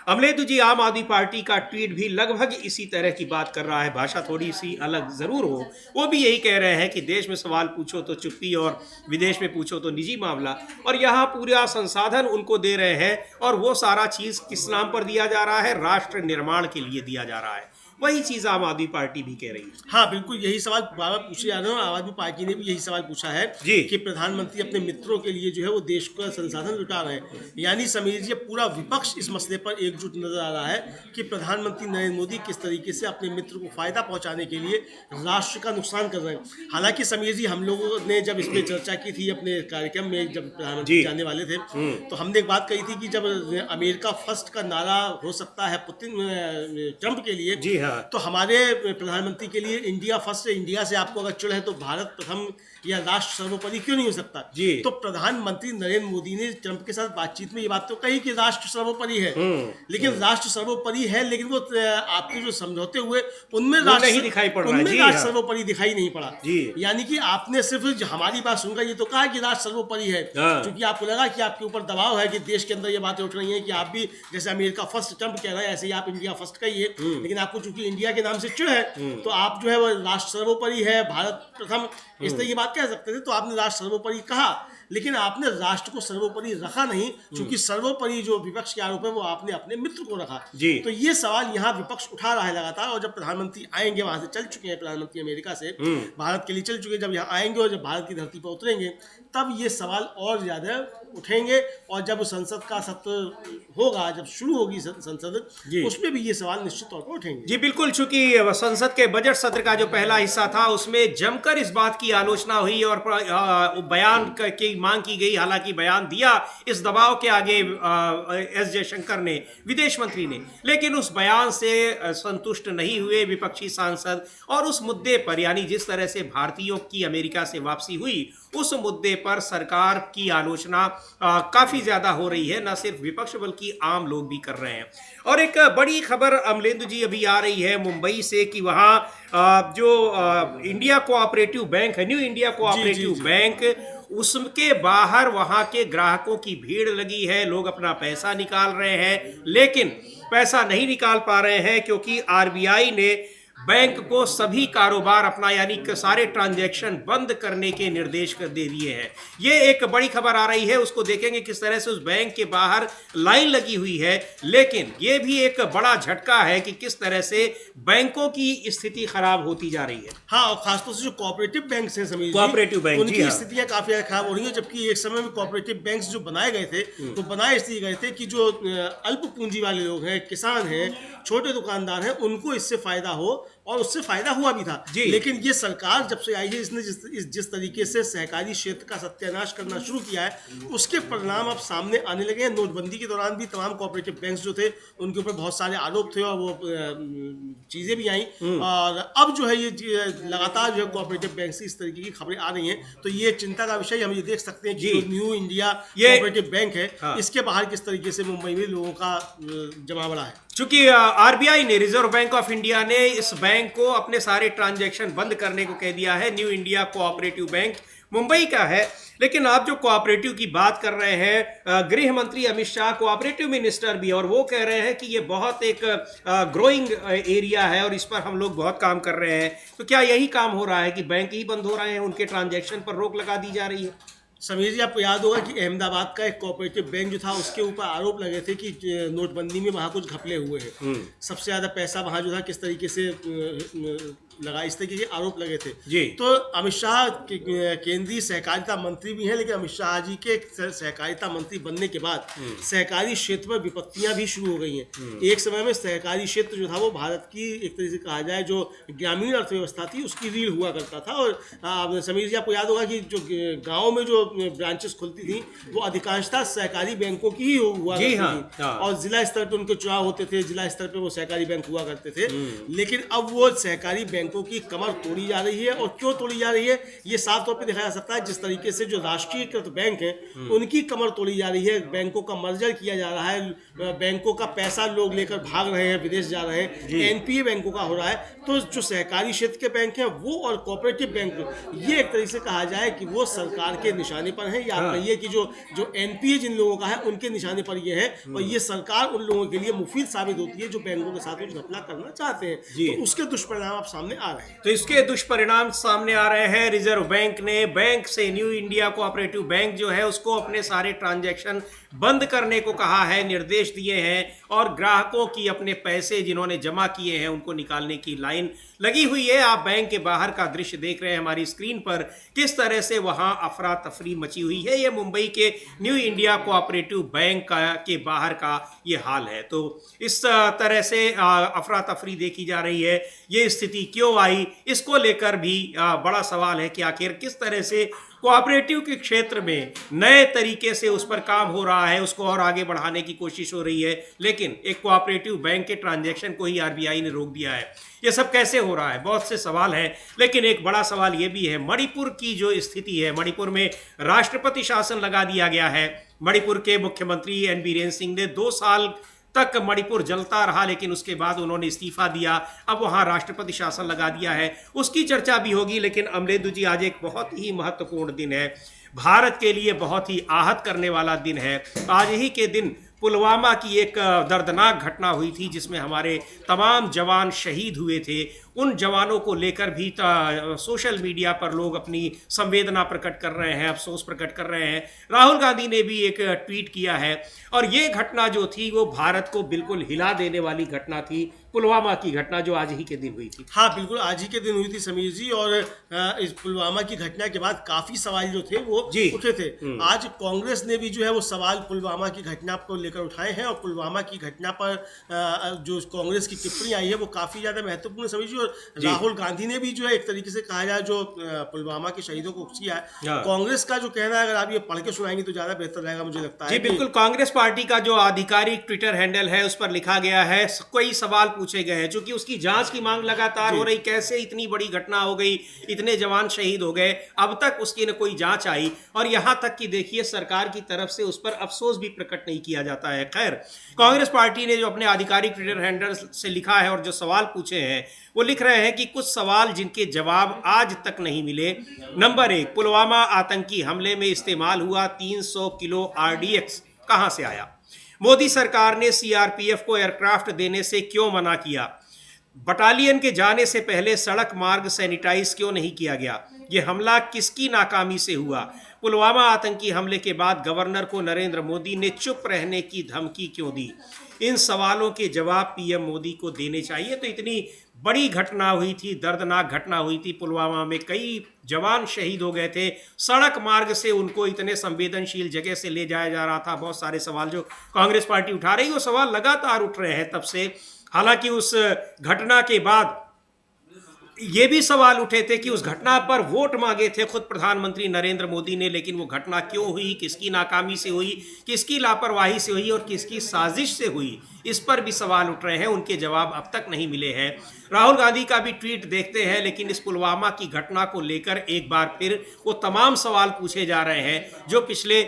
अमलेंदु जी, आम आदमी पार्टी का ट्वीट भी लगभग इसी तरह की बात कर रहा है, भाषा थोड़ी सी अलग जरूर हो। वो भी यही कह रहे हैं कि देश में सवाल पूछो तो चुप्पी और विदेश में पूछो तो निजी मामला, और यहाँ पूरा संसाधन उनको दे रहे हैं और वो सारा चीज किस नाम पर दिया जा रहा है, राष्ट्र निर्माण के लिए दिया जा रहा है। वही चीज आम आदमी पार्टी भी कह रही है। हाँ बिल्कुल, यही सवाल बार बार पूछे जा रहे हैं। आम आदमी पार्टी ने भी यही सवाल पूछा है जी कि प्रधानमंत्री अपने मित्रों के लिए जो है वो देश का संसाधन लुटा रहे हैं। यानी समझिए पूरा विपक्ष इस मसले पर एकजुट नजर आ रहा है कि प्रधानमंत्री नरेंद्र मोदी किस तरीके से अपने मित्र को फायदा पहुंचाने के लिए राष्ट्र का नुकसान कर रहे हैं। हालांकि समझिए हम लोगों ने जब इस पर चर्चा की थी अपने कार्यक्रम में, जब प्रधानमंत्री जाने वाले थे, तो हमने एक बात कही थी कि जब अमेरिका फर्स्ट का नारा हो सकता है पुतिन ट्रंप के लिए, जी हाँ, तो हमारे प्रधानमंत्री के लिए इंडिया फर्स्ट है। इंडिया से आपको अगर चिढ़ है तो भारत प्रथम या राष्ट्र सर्वोपरि क्यों नहीं हो सकता जी। तो प्रधानमंत्री नरेंद्र मोदी ने ट्रंप के साथ बातचीत में ये बात तो कही कि राष्ट्र सर्वोपरि है, लेकिन राष्ट्र सर्वोपरि है, लेकिन वो आपके जो समझौते हुए उनमें राष्ट्र नहीं दिखाई पड़ रहा है, उनमें राष्ट्र सर्वोपरि दिखाई नहीं पड़ा जी। यानी कि आपने सिर्फ हमारी बात सुनकर ये तो कहा कि राष्ट्र सर्वोपरि है, क्योंकि आपको लगा कि आपके ऊपर दबाव है कि देश के अंदर ये बातें उठ रही हैं कि आप भी जैसे अमेरिका फर्स्ट ट्रंप कह रहा है ऐसे ही आप इंडिया फर्स्ट कहिए, लेकिन आपको चूंकि इंडिया के नाम से चिढ़ है तो आप जो है वो राष्ट्र सर्वोपरि है, भारत प्रथम, इस तरह की बात कह सकते थे। तो आपने राष्ट्र सर्वोपरि कहा, लेकिन आपने राष्ट्र को सर्वोपरि रखा नहीं, क्योंकि सर्वोपरि जो विपक्ष के आरोप है वो आपने अपने मित्र को रखा जी। तो ये सवाल यहाँ विपक्ष उठा रहा है लगातार। और जब प्रधानमंत्री आएंगे, वहां से चल चुके हैं प्रधानमंत्री अमेरिका से, भारत के लिए चल चुके, जब यहाँ आएंगे और जब भारत की धरती पर उतरेंगे तब ये सवाल और ज्यादा उठेंगे। और जब संसद का सत्र होगा, जब शुरू होगी संसद, उसमें भी ये सवाल निश्चित तौर पर उठेंगे। जी बिल्कुल, चूंकि संसद के बजट सत्र का जो पहला हिस्सा था उसमें जमकर इस बात की आलोचना हुई और बयान की मांग की गई। हालांकि बयान दिया इस दबाव के आगे एस जयशंकर ने, विदेश मंत्री ने, लेकिन उस बयान से संतुष्ट नहीं हुए विपक्षी सांसद और उस मुद्दे पर, यानी जिस तरह से भारतीयों की अमेरिका से वापसी हुई, उस मुद्दे पर सरकार की आलोचना काफी ज्यादा हो रही है। न सिर्फ विपक्ष बल्कि आम लोग भी कर रहे हैं। और एक बड़ी खबर अमलेंदु जी अभी आ रही है मुंबई से कि वहाँ जो इंडिया कोऑपरेटिव बैंक है, न्यू इंडिया कोऑपरेटिव बैंक, उसके बाहर वहां के ग्राहकों की भीड़ लगी है। लोग अपना पैसा निकाल रहे हैं, लेकिन पैसा नहीं निकाल पा रहे हैं क्योंकि आरबीआई ने बैंक को सभी कारोबार अपना, यानी कि सारे ट्रांजैक्शन बंद करने के निर्देश कर दे दिए हैं। ये एक बड़ी खबर आ रही है, उसको देखेंगे किस तरह से उस बैंक के बाहर लाइन लगी हुई है। लेकिन ये भी एक बड़ा झटका है कि किस तरह से बैंकों की स्थिति खराब होती जा रही है। हाँ, और खासतौर से जो कोऑपरेटिव बैंक हैं, समझिए कोऑपरेटिव बैंक, उनकी स्थितियां काफी ज्यादा खराब हो रही है। जबकि एक समय में कोऑपरेटिव बैंक जो बनाए गए थे तो बनाए इसलिए गए थे कि जो अल्प पूंजी वाले लोग हैं, किसान हैं, छोटे दुकानदार हैं, उनको इससे फायदा हो, और उससे फायदा हुआ भी था। लेकिन ये सरकार जब से आई है, इसने जिस तरीके से सहकारी क्षेत्र का सत्यानाश करना शुरू किया है, उसके परिणाम अब सामने आने लगे हैं। नोटबंदी के दौरान भी तमाम कोऑपरेटिव बैंक्स जो थे उनके ऊपर बहुत सारे आरोप थे और वो चीजें भी आई, और अब जो है ये लगातार जो है कोऑपरेटिव बैंक से इस तरीके की खबरें आ रही हैं। तो ये चिंता का विषय हम ये देख सकते हैं कि जो न्यू इंडिया कोऑपरेटिव बैंक है, इसके बाहर किस तरीके से मुंबई में लोगों का जमावड़ा है। चूंकि आरबीआई ने, रिजर्व बैंक ऑफ इंडिया ने इस बैंक को अपने सारे ट्रांजैक्शन बंद करने को कह दिया है। New India cooperative bank Mumbai का है। लेकिन आप जो कोऑपरेटिव की बात कर रहे हैं, गृह मंत्री अमित शाह कोऑपरेटिव मिनिस्टर भी, और वो कह रहे हैं कि ये बहुत एक ग्रोइंग एरिया है और इस पर हम लोग बहुत काम कर रहे हैं। तो क्या यही काम हो रहा है कि बैंक ही बंद हो रहे हैं, उनके ट्रांजैक्शन पर रोक लगा दी जा रही है? समीर जी, आपको याद होगा कि अहमदाबाद का एक कोऑपरेटिव बैंक जो था उसके ऊपर आरोप लगे थे कि नोटबंदी में वहाँ कुछ घपले हुए हैं। सबसे ज़्यादा पैसा वहाँ जो था किस तरीके से लगा, इस तरीके के आरोप लगे थे जी। तो अमित शाह केंद्रीय सहकारिता मंत्री भी हैं, लेकिन अमित शाह जी के सहकारिता मंत्री बनने के बाद सहकारी क्षेत्र में विपत्तियां भी शुरू हो गई हैं। एक समय में सहकारी क्षेत्र जो था वो भारत की एक तरीके से कहा जाए जो ग्रामीण अर्थव्यवस्था थी उसकी रीढ़ हुआ करता था। और समीर जी, आपको याद होगा कि जो गाँव में जो ब्रांचेस खुलती थी वो अधिकांशतः सहकारी बैंकों की ही हुआ करती थी। और जिला स्तर पर उनके चुनाव होते थे, जिला स्तर पर वो सहकारी बैंक हुआ करते थे। लेकिन अब वो सहकारी बैंकों की कमर तोड़ी जा रही है। और क्यों तोड़ी जा रही है, ये साफ तौर पे देखा जा सकता है जिस तरीके से जो राष्ट्रीयकृत बैंक है उनकी कमर तोड़ी जा रही है। बैंकों का मर्जर किया जा रहा है, बैंकों का पैसा लोग लेकर भाग रहे हैं, विदेश जा रहे हैं, एनपीए बैंकों का हो रहा है। तो जो सहकारी क्षेत्र के बैंक हैं वो और कोऑपरेटिव बैंक, ये एक तरीके से कहा जाए कि वो सरकार के निशाने पर है, या कहिए कि जो एनपीए जिन लोगों का है उनके निशाने पर ये है। और ये सरकार उन लोगों के लिए मुफीद साबित होती है जो बैंकों के साथ कुछ घपला करना चाहते हैं। तो उसके दुष्परिणाम आप सामने आ रहे हैं। तो इसके दुष्परिणाम सामने आ रहे हैं। रिजर्व बैंक ने बैंक से न्यू इंडिया कोऑपरेटिव बैंक जो है उसको अपने सारे ट्रांजैक्शन बंद करने को कहा है, निर्देश दिए हैं। और ग्राहकों की अपने पैसे जिन्होंने जमा किए हैं उनको निकालने की लाइन लगी हुई है। आप बैंक के बाहर का दृश्य देख रहे हैं हमारी स्क्रीन पर, किस तरह से वहां अफरा तफरी मची हुई है। ये मुंबई के न्यू इंडिया कोऑपरेटिव बैंक के बाहर का ये हाल है। तो इस तरह से अफरा तफरी देखी जा रही है। ये स्थिति क्यों आई, इसको लेकर भी बड़ा सवाल है कि आखिर किस तरह से कोऑपरेटिव के क्षेत्र में नए तरीके से उस पर काम हो रहा है, उसको और आगे बढ़ाने की कोशिश हो रही है। लेकिन एक कोऑपरेटिव बैंक के ट्रांजैक्शन को ही आरबीआई ने रोक दिया है। ये सब कैसे हो रहा है, बहुत से सवाल हैं। लेकिन एक बड़ा सवाल ये भी है, मणिपुर की जो स्थिति है, मणिपुर में राष्ट्रपति शासन लगा दिया गया है। मणिपुर के मुख्यमंत्री एन बीरेन सिंह ने 2 साल तक मणिपुर जलता रहा, लेकिन उसके बाद उन्होंने इस्तीफा दिया। अब वहां राष्ट्रपति शासन लगा दिया है, उसकी चर्चा भी होगी। लेकिन अमलेदु जी, आज एक बहुत ही महत्वपूर्ण दिन है, भारत के लिए बहुत ही आहत करने वाला दिन है। आज ही के दिन पुलवामा की एक दर्दनाक घटना हुई थी जिसमें हमारे तमाम जवान शहीद हुए थे। उन जवानों को लेकर भी सोशल मीडिया पर लोग अपनी संवेदना प्रकट कर रहे हैं, अफसोस प्रकट कर रहे हैं। राहुल गांधी ने भी एक ट्वीट किया है। और ये घटना जो थी वो भारत को बिल्कुल हिला देने वाली घटना थी, पुलवामा की घटना जो आज ही के दिन हुई थी। हाँ, बिल्कुल आज ही के दिन हुई थी समीर जी। और इस पुलवामा की घटना के बाद काफी सवाल जो थे वो उठे थे। आज कांग्रेस ने भी जो है वो सवाल पुलवामा की घटना को लेकर उठाए हैं। और पुलवामा की घटना पर जो कांग्रेस की टिप्पणी आई है वो काफी ज्यादा महत्वपूर्ण समीर जी। और राहुल गांधी ने भी जो है एक तरीके से कहा जाए जो पुलवामा के शहीदों को किया है। कांग्रेस का जो कहना है, अगर आप ये पढ़ के सुनाएंगे तो ज्यादा बेहतर रहेगा, मुझे लगता है। जी बिल्कुल, कांग्रेस पार्टी का जो आधिकारिक ट्विटर हैंडल है उस पर लिखा गया है, कई सवाल पूछे गए हैं क्योंकि उसकी जांच की मांग लगातार हो रही। कैसे इतनी बड़ी घटना हो गई, इतने जवान शहीद हो गए, अब तक उसकी न कोई जांच आई। और यहां तक कि देखिए सरकार की तरफ से उस पर अफसोस भी प्रकट नहीं किया जाता है। खैर, कांग्रेस पार्टी ने जो अपने आधिकारिक ट्विटर हैंडल से लिखा है और जो सवाल पूछे हैं वो लिख रहे हैं कि कुछ सवाल जिनके जवाब आज तक नहीं मिले। नंबर 1, पुलवामा आतंकी हमले में इस्तेमाल हुआ 300 किलो आरडीएक्स कहां से आया? मोदी सरकार ने सीआरपीएफ को एयरक्राफ्ट देने से क्यों मना किया? बटालियन के जाने से पहले सड़क मार्ग सैनिटाइज क्यों नहीं किया गया? ये हमला किसकी नाकामी से हुआ? पुलवामा आतंकी हमले के बाद गवर्नर को नरेंद्र मोदी ने चुप रहने की धमकी क्यों दी? इन सवालों के जवाब पीएम मोदी को देने चाहिए। तो इतनी बड़ी घटना हुई थी, दर्दनाक घटना हुई थी, पुलवामा में कई जवान शहीद हो गए थे। सड़क मार्ग से उनको इतने संवेदनशील जगह से ले जाया जा रहा था। बहुत सारे सवाल जो कांग्रेस पार्टी उठा रही है वो सवाल लगातार उठ रहे हैं तब से। हालांकि उस घटना के बाद ये भी सवाल उठे थे कि उस घटना पर वोट मांगे थे खुद प्रधानमंत्री नरेंद्र मोदी ने, लेकिन वो घटना क्यों हुई, किसकी नाकामी से हुई, किसकी लापरवाही से हुई और किसकी साजिश से हुई, इस पर भी सवाल उठ रहे हैं। उनके जवाब अब तक नहीं मिले हैं। राहुल गांधी का भी ट्वीट देखते हैं, लेकिन इस पुलवामा की घटना को लेकर एक बार फिर वो तमाम सवाल पूछे जा रहे हैं जो पिछले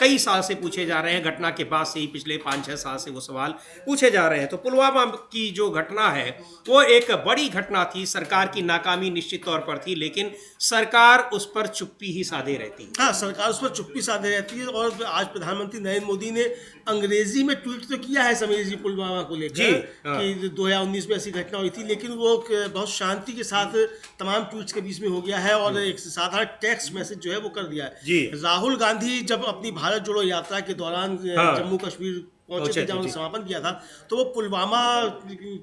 कई साल से पूछे जा रहे हैं। घटना के बाद से ही पिछले 5-6 साल से वो सवाल पूछे जा रहे हैं। तो पुलवामा की जो घटना है वो एक बड़ी घटना थी, सरकार की नाकामी निश्चित तौर पर थी, लेकिन सरकार उस पर चुप्पी ही साधे रहती है। हाँ, सरकार उस पर चुप्पी साधे रहती है। और आज प्रधानमंत्री नरेंद्र मोदी ने अंग्रेजी में ट्वीट तो किया है समीर जी पुलवामा को लेकर कि 2019 में ऐसी घटना हुई थी, लेकिन वो बहुत शांति के साथ तमाम ट्वीट्स के बीच में हो गया है और एक साधारण टेक्स्ट मैसेज जो है वो कर दिया है। राहुल गांधी जब अपनी भारत जोड़ो यात्रा के दौरान जम्मू कश्मीर पहुंचे थे, जब उन्होंने समापन किया था, तो वो पुलवामा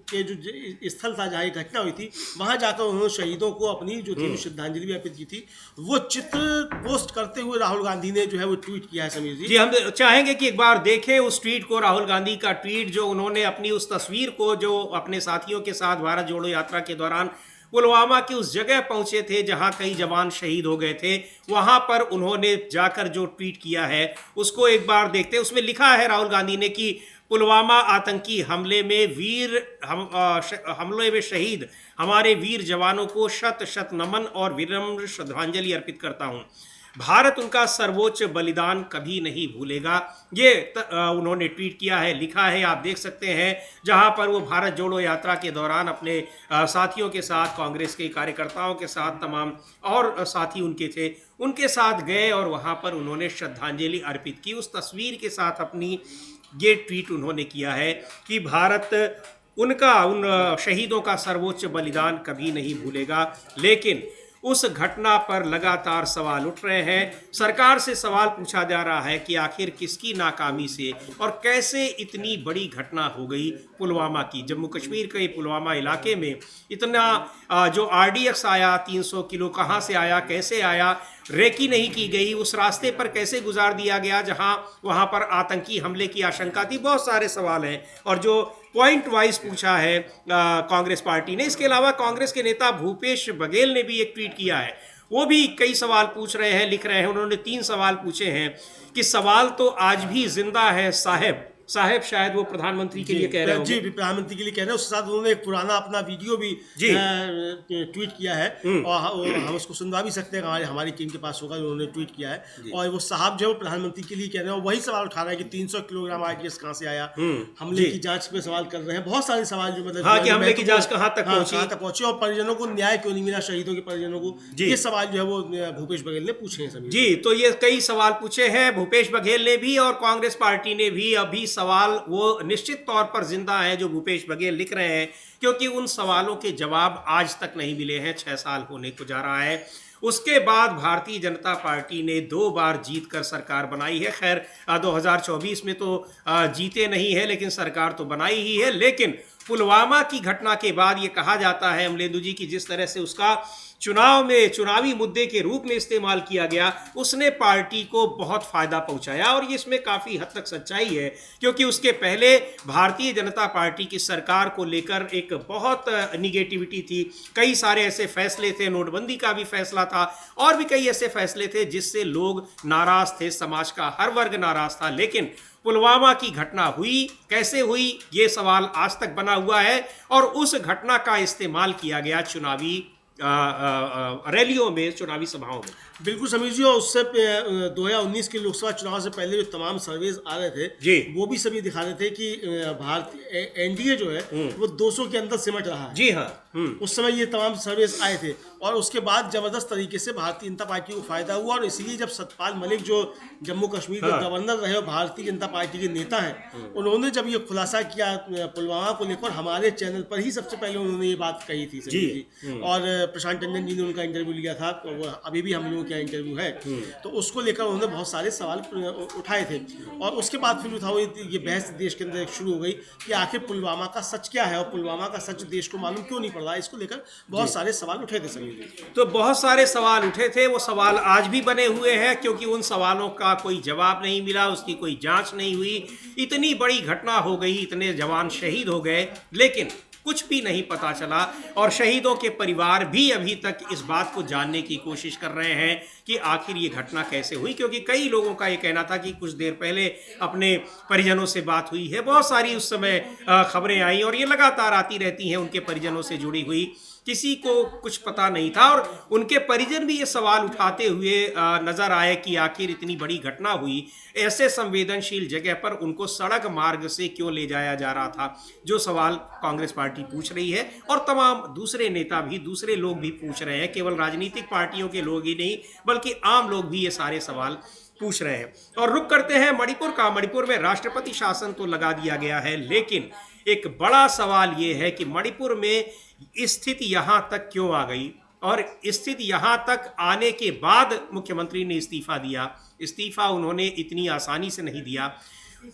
के जो स्थल था जहाँ ये घटना हुई थी, वहां जाकर उन्होंने शहीदों को अपनी जो थी श्रद्धांजलि भी अर्पित की थी। वो चित्र पोस्ट करते हुए राहुल गांधी ने जो है वो ट्वीट किया है समीर जी। जी, हम चाहेंगे कि एक बार देखें उस ट्वीट को, राहुल गांधी का ट्वीट, जो उन्होंने अपनी उस तस्वीर को जो अपने साथियों के साथ भारत जोड़ो यात्रा के दौरान पुलवामा की उस जगह पहुंचे थे जहां कई जवान शहीद हो गए थे, वहां पर उन्होंने जाकर जो ट्वीट किया है उसको एक बार देखते हैं। उसमें लिखा है राहुल गांधी ने कि पुलवामा आतंकी हमले में हमले में शहीद हमारे वीर जवानों को शत शत नमन और विनम्र श्रद्धांजलि अर्पित करता हूं। भारत उनका सर्वोच्च बलिदान कभी नहीं भूलेगा। ये उन्होंने ट्वीट किया है, लिखा है, आप देख सकते हैं, जहां पर वो भारत जोड़ो यात्रा के दौरान अपने साथियों के साथ, कांग्रेस के कार्यकर्ताओं के साथ, तमाम और साथी उनके थे, उनके साथ गए और वहां पर उन्होंने श्रद्धांजलि अर्पित की। उस तस्वीर के साथ अपनी ये ट्वीट उन्होंने किया है कि भारत उनका, उन शहीदों का सर्वोच्च बलिदान कभी नहीं भूलेगा। लेकिन उस घटना पर लगातार सवाल उठ रहे हैं। सरकार से सवाल पूछा जा रहा है कि आखिर किसकी नाकामी से और कैसे इतनी बड़ी घटना हो गई पुलवामा की। जम्मू कश्मीर के पुलवामा इलाके में इतना जो RDX आया 300 किलो, कहाँ से आया, कैसे आया, रेकी नहीं की गई, उस रास्ते पर कैसे गुजार दिया गया जहां वहां पर आतंकी हमले की आशंका थी। बहुत सारे सवाल हैं और जो पॉइंट वाइज पूछा है कांग्रेस पार्टी ने। इसके अलावा कांग्रेस के नेता भूपेश बघेल ने भी एक ट्वीट किया है, वो भी कई सवाल पूछ रहे हैं, लिख रहे हैं। उन्होंने 3 सवाल पूछे हैं कि सवाल तो आज भी जिंदा है साहब शायद वो प्रधानमंत्री के लिए कह रहे होंगे। जी, प्रधानमंत्री के लिए कह रहे हैं। उसके साथ उन्होंने एक पुराना अपना वीडियो भी ट्वीट किया है और हम उसको सुनवा भी सकते हैं, हमारी टीम के पास होगा, उन्होंने ट्वीट किया है। और वो साहब जो है वो प्रधानमंत्री के लिए कह रहे हैं, वही सवाल उठा रहे हैं कि 300 किलोग्राम RDX कहाँ से आया, हमले की जांच पे सवाल कर रहे हैं। बहुत सारे सवाल जो मतलब कि हमले की जांच कहाँ तक पहुंची और परिजनों को न्याय क्यों नहीं मिला, शहीदों के परिजनों को, ये सवाल जो है वो भूपेश बघेल ने पूछे हैं। जी, तो ये कई सवाल पूछे हैं भूपेश बघेल ने भी और कांग्रेस पार्टी ने भी। अभी सवाल वो निश्चित तौर पर जिंदा है जो भूपेश बघेल लिख रहे हैं, क्योंकि उन सवालों के जवाब आज तक नहीं मिले हैं। 6 साल होने को जा रहा है। उसके बाद भारतीय जनता पार्टी ने 2 बार जीतकर सरकार बनाई है। खैर 2024 में तो जीते नहीं है, लेकिन सरकार तो बनाई ही है। लेकिन पुलवामा की घटना के बाद ये कहा जाता है अमलेंदु जी की जिस तरह से उसका चुनावी मुद्दे के रूप में इस्तेमाल किया गया, उसने पार्टी को बहुत फायदा पहुंचाया। और ये इसमें काफी हद तक सच्चाई है, क्योंकि उसके पहले भारतीय जनता पार्टी की सरकार को लेकर एक बहुत निगेटिविटी थी। कई सारे ऐसे फैसले थे, नोटबंदी का भी फैसला था और भी कई ऐसे फैसले थे जिससे लोग नाराज थे, समाज का हर वर्ग नाराज था। लेकिन पुलवामा की घटना हुई, कैसे हुई, ये सवाल आज तक बना हुआ है और उस घटना का इस्तेमाल किया गया चुनावी रैलियों में, चुनावी सभाओं में। बिल्कुल समीर जी, और उससे 2019 के लोकसभा चुनाव से पहले जो तमाम सर्वेज आ रहे थे जी, वो भी सभी दिखा रहे थे कि भारतीय NDA जो है वो 200 के अंदर सिमट रहा है। जी हाँ, उस समय ये तमाम सर्वेज आए थे और उसके बाद जबरदस्त तरीके से भारतीय जनता पार्टी को फायदा हुआ। और इसीलिए जब सतपाल मलिक जो जम्मू कश्मीर के गवर्नर रहे और भारतीय जनता पार्टी के नेता हैं, उन्होंने जब ये खुलासा किया पुलवामा को लेकर, हमारे चैनल पर ही सबसे पहले उन्होंने ये बात कही थी जी। और प्रशांत टंडन जी ने उनका इंटरव्यू लिया था, अभी भी हम लोगों का इंटरव्यू है, तो उसको लेकर उन्होंने बहुत सारे सवाल उठाए थे। और उसके बाद फिर उठाओ ये बहस देश के अंदर शुरू हो गई कि आखिर पुलवामा का सच क्या है और पुलवामा का सच देश को मालूम क्यों नहीं पड़ रहा। इसको लेकर बहुत सारे सवाल उठे थे सभी। तो बहुत सारे सवाल उठे थे, वो सवाल आज भी बने हुए हैं, क्योंकि उन सवालों का कोई जवाब नहीं मिला, उसकी कोई जांच नहीं हुई। इतनी बड़ी घटना हो गई, इतने जवान शहीद हो गए, लेकिन कुछ भी नहीं पता चला और शहीदों के परिवार भी अभी तक इस बात को जानने की कोशिश कर रहे हैं कि आखिर ये घटना कैसे हुई, क्योंकि कई लोगों का ये कहना था कि कुछ देर पहले अपने परिजनों से बात हुई है। बहुत सारी उस समय खबरें आई और ये लगातार आती रहती हैं उनके परिजनों से जुड़ी हुई, किसी को कुछ पता नहीं था और उनके परिजन भी ये सवाल उठाते हुए नजर आए कि आखिर इतनी बड़ी घटना हुई, ऐसे संवेदनशील जगह पर उनको सड़क मार्ग से क्यों ले जाया जा रहा था, जो सवाल कांग्रेस पार्टी पूछ रही है और तमाम दूसरे नेता भी, दूसरे लोग भी पूछ रहे हैं। केवल राजनीतिक पार्टियों के लोग ही नहीं बल्कि आम लोग भी ये सारे सवाल पूछ रहे हैं। और रुक करते हैं मणिपुर का। मणिपुर में राष्ट्रपति शासन तो लगा दिया गया है, लेकिन एक बड़ा सवाल ये है कि मणिपुर में स्थिति यहां तक क्यों आ गई और स्थिति यहां तक आने के बाद मुख्यमंत्री ने इस्तीफा दिया। इस्तीफा उन्होंने इतनी आसानी से नहीं दिया।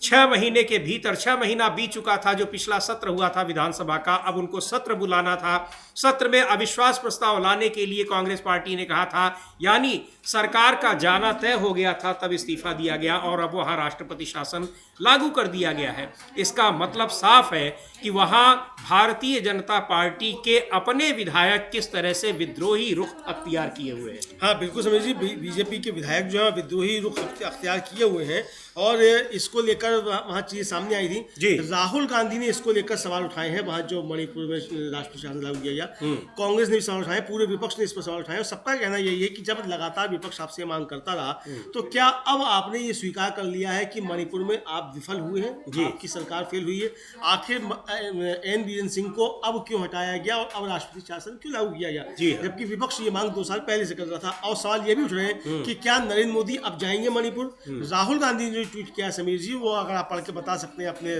6 महीने के भीतर, 6 महीना बीत चुका था जो पिछला सत्र हुआ था विधानसभा का, अब उनको सत्र बुलाना था। सत्र में अविश्वास प्रस्ताव लाने के लिए कांग्रेस पार्टी ने कहा था, यानी सरकार का जाना तय हो गया था, तब इस्तीफा दिया गया और अब वहां राष्ट्रपति शासन लागू कर दिया गया है। इसका मतलब साफ है कि वहां भारतीय जनता पार्टी के अपने विधायक किस तरह से विद्रोही रुख अख्तियार किए हुए हैं। हाँ बिल्कुल समीर जी, बीजेपी के विधायक जो है विद्रोही रुख अख्तियार किए हुए हैं और इसको लेकर वहाँ चीज़ें सामने आई थी जी। राहुल गांधी ने इसको लेकर सवाल उठाए हैं। वहाँ जो मणिपुर में राष्ट्रपति शासन लागू किया गया, कांग्रेस ने भी सवाल उठाए, पूरे विपक्ष ने इस पर सवाल उठाए और सबका कहना यही है कि जब लगातार विपक्ष आपसे मांग करता रहा तो क्या अब आपने ये स्वीकार कर लिया है कि मणिपुर में आप विफल हुए हैं, आपकी सरकार फेल हुई है? आखिर एन बीरेन सिंह को अब क्यों हटाया गया और अब राष्ट्रपति शासन क्यों लागू किया गया, जबकि विपक्ष ये मांग 2 साल पहले से कर रहा था? और सवाल ये भी उठ रहे हैं कि क्या नरेंद्र मोदी अब जाएंगे मणिपुर? राहुल गांधी ने ट्वीट किया समीर जी, वो अगर आप पढ़ के बता सकते हैं अपने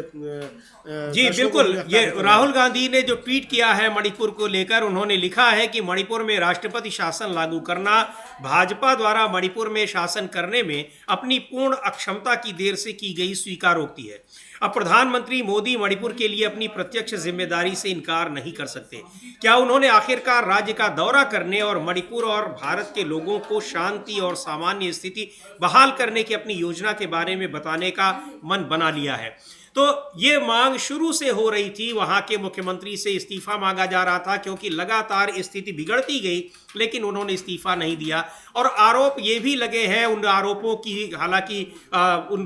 जी बिल्कुल। ये राहुल गांधी ने जो ट्वीट किया है मणिपुर को लेकर, उन्होंने लिखा है कि मणिपुर में राष्ट्रपति शासन लागू करना भाजपा द्वारा मणिपुर में शासन करने में अपनी पूर्ण अक्षमता की देर से की गई स्वीकारोक्ति है। अब प्रधानमंत्री मोदी मणिपुर के लिए अपनी प्रत्यक्ष जिम्मेदारी से इनकार नहीं कर सकते। क्या उन्होंने आखिरकार राज्य का दौरा करने और मणिपुर और भारत के लोगों को शांति और सामान्य स्थिति बहाल करने की अपनी योजना के बारे में बताने का मन बना लिया है? तो ये मांग शुरू से हो रही थी, वहां के मुख्यमंत्री से इस्तीफा मांगा जा रहा था क्योंकि लगातार स्थिति बिगड़ती गई, लेकिन उन्होंने इस्तीफा नहीं दिया। और आरोप ये भी लगे हैं, उन आरोपों की हालांकि उन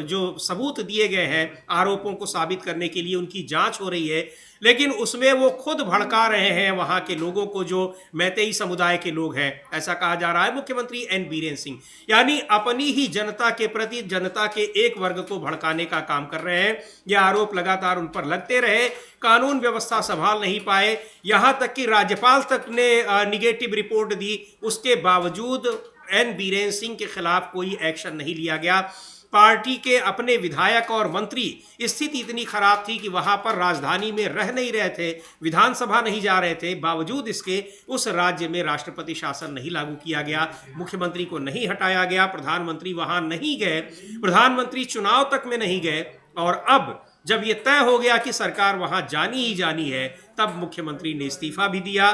जो सबूत दिए गए हैं आरोपों को साबित करने के लिए उनकी जांच हो रही है, लेकिन उसमें वो खुद भड़का रहे हैं वहां के लोगों को जो मैतेई समुदाय के लोग हैं। ऐसा कहा जा रहा है मुख्यमंत्री एन बीरेन सिंह, यानी अपनी ही जनता के प्रति जनता के एक वर्ग को भड़काने का काम कर रहे हैं। यह आरोप लगातार उन पर लगते रहे, कानून व्यवस्था संभाल नहीं पाए, यहां तक कि राज्यपाल तक ने निगेटिव रिपोर्ट दी, उसके बावजूद एन बीरेन सिंह के खिलाफ कोई एक्शन नहीं लिया गया। पार्टी के अपने विधायक और मंत्री, स्थिति इतनी खराब थी कि वहां पर राजधानी में रह नहीं रहे थे, विधानसभा नहीं जा रहे थे, बावजूद इसके उस राज्य में राष्ट्रपति शासन नहीं लागू किया गया, मुख्यमंत्री को नहीं हटाया गया, प्रधानमंत्री वहां नहीं गए, प्रधानमंत्री चुनाव तक में नहीं गए। और अब जब ये तय हो गया कि सरकार वहां जानी ही जानी है, तब मुख्यमंत्री ने इस्तीफा भी दिया,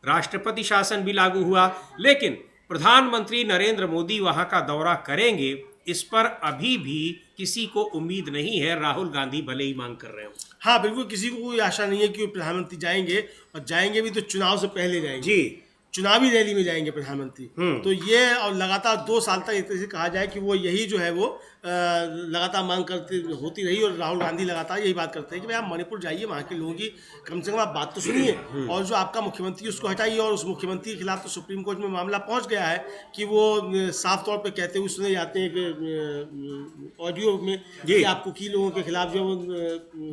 राष्ट्रपति शासन भी लागू हुआ। लेकिन प्रधानमंत्री नरेंद्र मोदी वहां का दौरा करेंगे, इस पर अभी भी किसी को उम्मीद नहीं है, राहुल गांधी भले ही मांग कर रहे हो। हाँ बिल्कुल, किसी को कोई आशा नहीं है कि प्रधानमंत्री जाएंगे, और जाएंगे भी तो चुनाव से पहले जाएंगे जी, चुनावी रैली में जाएंगे प्रधानमंत्री। तो ये और लगातार 2 साल तक एक तरह से कहा जाए कि वो यही जो है वो लगातार मांग करती होती रही, और राहुल गांधी लगातार यही बात करते हैं कि भाई आप मणिपुर जाइए, वहाँ के लोगों की कम से कम आप बात तो सुनिए, और जो आपका मुख्यमंत्री उसको हटाइए। और उस मुख्यमंत्री के खिलाफ तो सुप्रीम कोर्ट में मामला पहुँच गया है कि वो साफ तौर पर कहते हुए सुने जाते हैं कि ऑडियो में कि आप कुकी लोगों के खिलाफ जो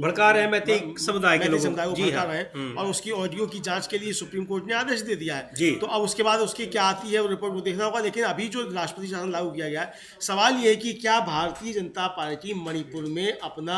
भड़का रहे हैं, मैतेई समुदाय के लोग भड़का रहे हैं, और उसकी ऑडियो की जाँच के लिए सुप्रीम कोर्ट ने आदेश दे दिया है। तो अब उसके बाद उसकी क्या आती है वो रिपोर्ट को देखना होगा। लेकिन अभी जो राष्ट्रपति शासन लागू किया गया है, सवाल ये है कि क्या भारतीय जनता पार्टी मणिपुर में अपना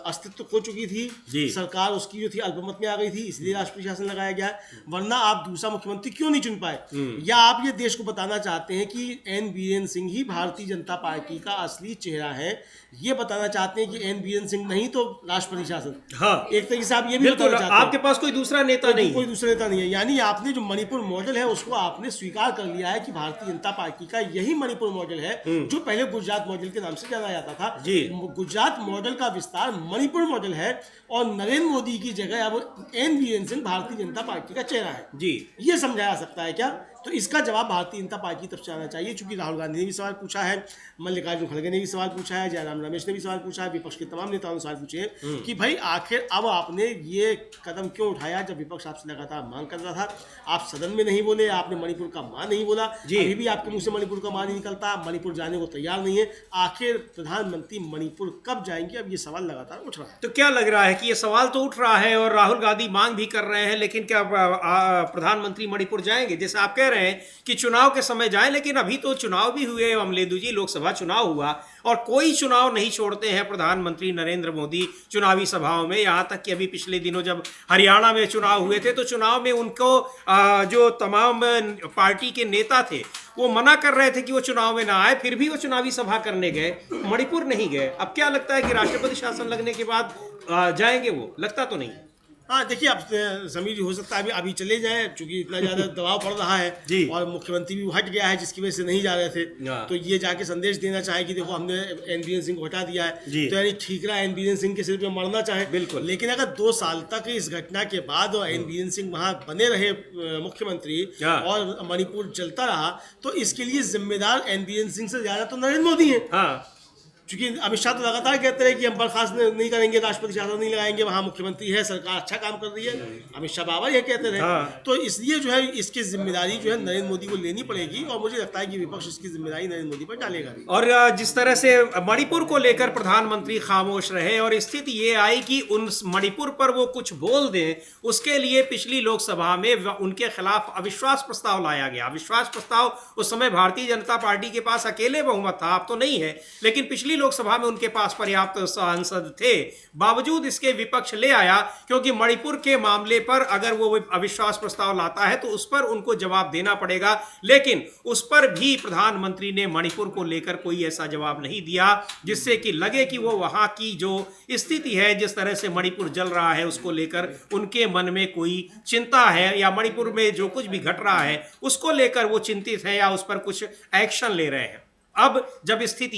अस्तित्व खो चुकी थी, सरकार उसकी जो थी अल्पमत में आ गई थी, इसलिए राष्ट्रपति शासन लगाया गया है, वरना आप दूसरा मुख्यमंत्री क्यों नहीं चुन पाए? या आप ये देश को बताना चाहते हैं कि एन बीरेन सिंह ही भारतीय जनता पार्टी का असली चेहरा है, ये बताना चाहते हैं कि एन बीरेन सिंह नहीं तो राष्ट्रपति शासन? हाँ, एक तरीके से आप ये भी बताना चाहते हैं आपके पास कोई दूसरा नेता नहीं, कोई दूसरा नेता नहीं है। यानी आपने जो मणिपुर मॉडल है उसको आपने स्वीकार कर लिया है कि भारतीय जनता पार्टी का यही मणिपुर मॉडल है जो पहले गुजरात मॉडल के नाम से जाना जाता था। जी। गुजरात मॉडल का विस्तार मणिपुर मॉडल है और नरेंद्र मोदी की जगह अब एन बीरेन सिंह भारतीय जनता पार्टी का चेहरा है। जी। ये समझाया सकता है क्या? तो इसका जवाब भारतीय जनता पार्टी की तरफ से आना चाहिए, क्योंकि राहुल गांधी ने भी सवाल पूछा है, मल्लिकार्जुन खड़गे ने भी सवाल पूछा है, जयराम रमेश ने भी सवाल पूछा है, विपक्ष के तमाम नेताओं ने सवाल पूछे कि भाई आखिर अब आपने ये कदम क्यों उठाया जब विपक्ष आपसे लगातार मांग कर रहा था। आप सदन में नहीं बोले, आपने मणिपुर का मान नहीं बोला, अभी भी आपके मुंह से मणिपुर का मान नहीं निकलता, मणिपुर जाने को तैयार नहीं है। आखिर प्रधानमंत्री मणिपुर कब जाएंगे? अब ये सवाल लगातार उठ रहा है। तो क्या लग रहा है कि ये सवाल तो उठ रहा है और राहुल गांधी मांग भी कर रहे हैं, लेकिन क्या प्रधानमंत्री मणिपुर जाएंगे? जैसे आप कह रहे हैं कि चुनाव के समय जाएं, लेकिन अभी तो चुनाव भी हुए अमलेदु जी, लोकसभा चुनाव हुआ और कोई चुनाव नहीं छोड़ते हैं प्रधानमंत्री नरेंद्र मोदी चुनावी सभाओं में। यहां तक कि अभी पिछले दिनों जब हरियाणा में चुनाव हुए थे तो चुनाव में उनको जो तमाम पार्टी के नेता थे वो मना कर रहे थे कि वो चुनाव में ना आए, फिर भी वो चुनावी सभा करने गए, मणिपुर नहीं गए। अब क्या लगता है कि राष्ट्रपति शासन लगने के बाद जाएंगे वो? लगता तो नहीं। हाँ देखिए, अब समीर जी हो सकता है अभी चले जाएं, क्योंकि इतना ज्यादा दबाव पड़ रहा है जी। और मुख्यमंत्री भी हट गया है जिसकी वजह से नहीं जा रहे थे। तो ये जाके संदेश देना चाहे कि देखो हमने एन बीरेन सिंह को हटा दिया है, तो यानी ठीकरा एन बीरेन सिंह के सिर पे मरना चाहे। बिल्कुल। लेकिन अगर 2 साल तक इस घटना के बाद एन बीरेन सिंह वहां बने रहे मुख्यमंत्री और मणिपुर चलता रहा, तो इसके लिए जिम्मेदार एन बीरेन सिंह से ज्यादा तो नरेंद्र मोदी है। हाँ, क्योंकि अमित शाह तो लगातार कहते रहे कि हम बर्खास्त नहीं करेंगे, राष्ट्रपति शासन नहीं लगाएंगे, वहां मुख्यमंत्री है, सरकार अच्छा काम कर रही है, अमित शाह बाबा ये कहते रहे। तो इसलिए जो है इसकी जिम्मेदारी जो है नरेंद्र मोदी को लेनी पड़ेगी और मुझे लगता है कि विपक्ष इसकी जिम्मेदारी नरेंद्र मोदी पर डालेगा भी। और जिस तरह से मणिपुर को लेकर प्रधानमंत्री खामोश रहे और स्थिति ये आई कि उन मणिपुर पर वो कुछ बोल दें, उसके लिए पिछली लोकसभा में उनके खिलाफ अविश्वास प्रस्ताव लाया गया। अविश्वास प्रस्ताव उस समय भारतीय जनता पार्टी के पास अकेले बहुमत था, अब तो नहीं है, लेकिन पिछली लोकसभा में उनके पास पर्याप्त सांसद थे, बावजूद इसके विपक्ष ले आया, क्योंकि मणिपुर के मामले पर अगर वो अविश्वास प्रस्ताव लाता है तो उस पर उनको जवाब देना पड़ेगा। लेकिन उस पर भी प्रधानमंत्री ने मणिपुर को लेकर कोई ऐसा जवाब नहीं दिया जिससे कि लगे कि वो वहां की जो स्थिति है, जिस तरह से मणिपुर जल रहा है, उसको लेकर उनके मन में कोई चिंता है या मणिपुर में जो कुछ भी घट रहा है उसको लेकर वो चिंतित है या उस पर कुछ एक्शन ले रहे हैं। अब जब स्थिति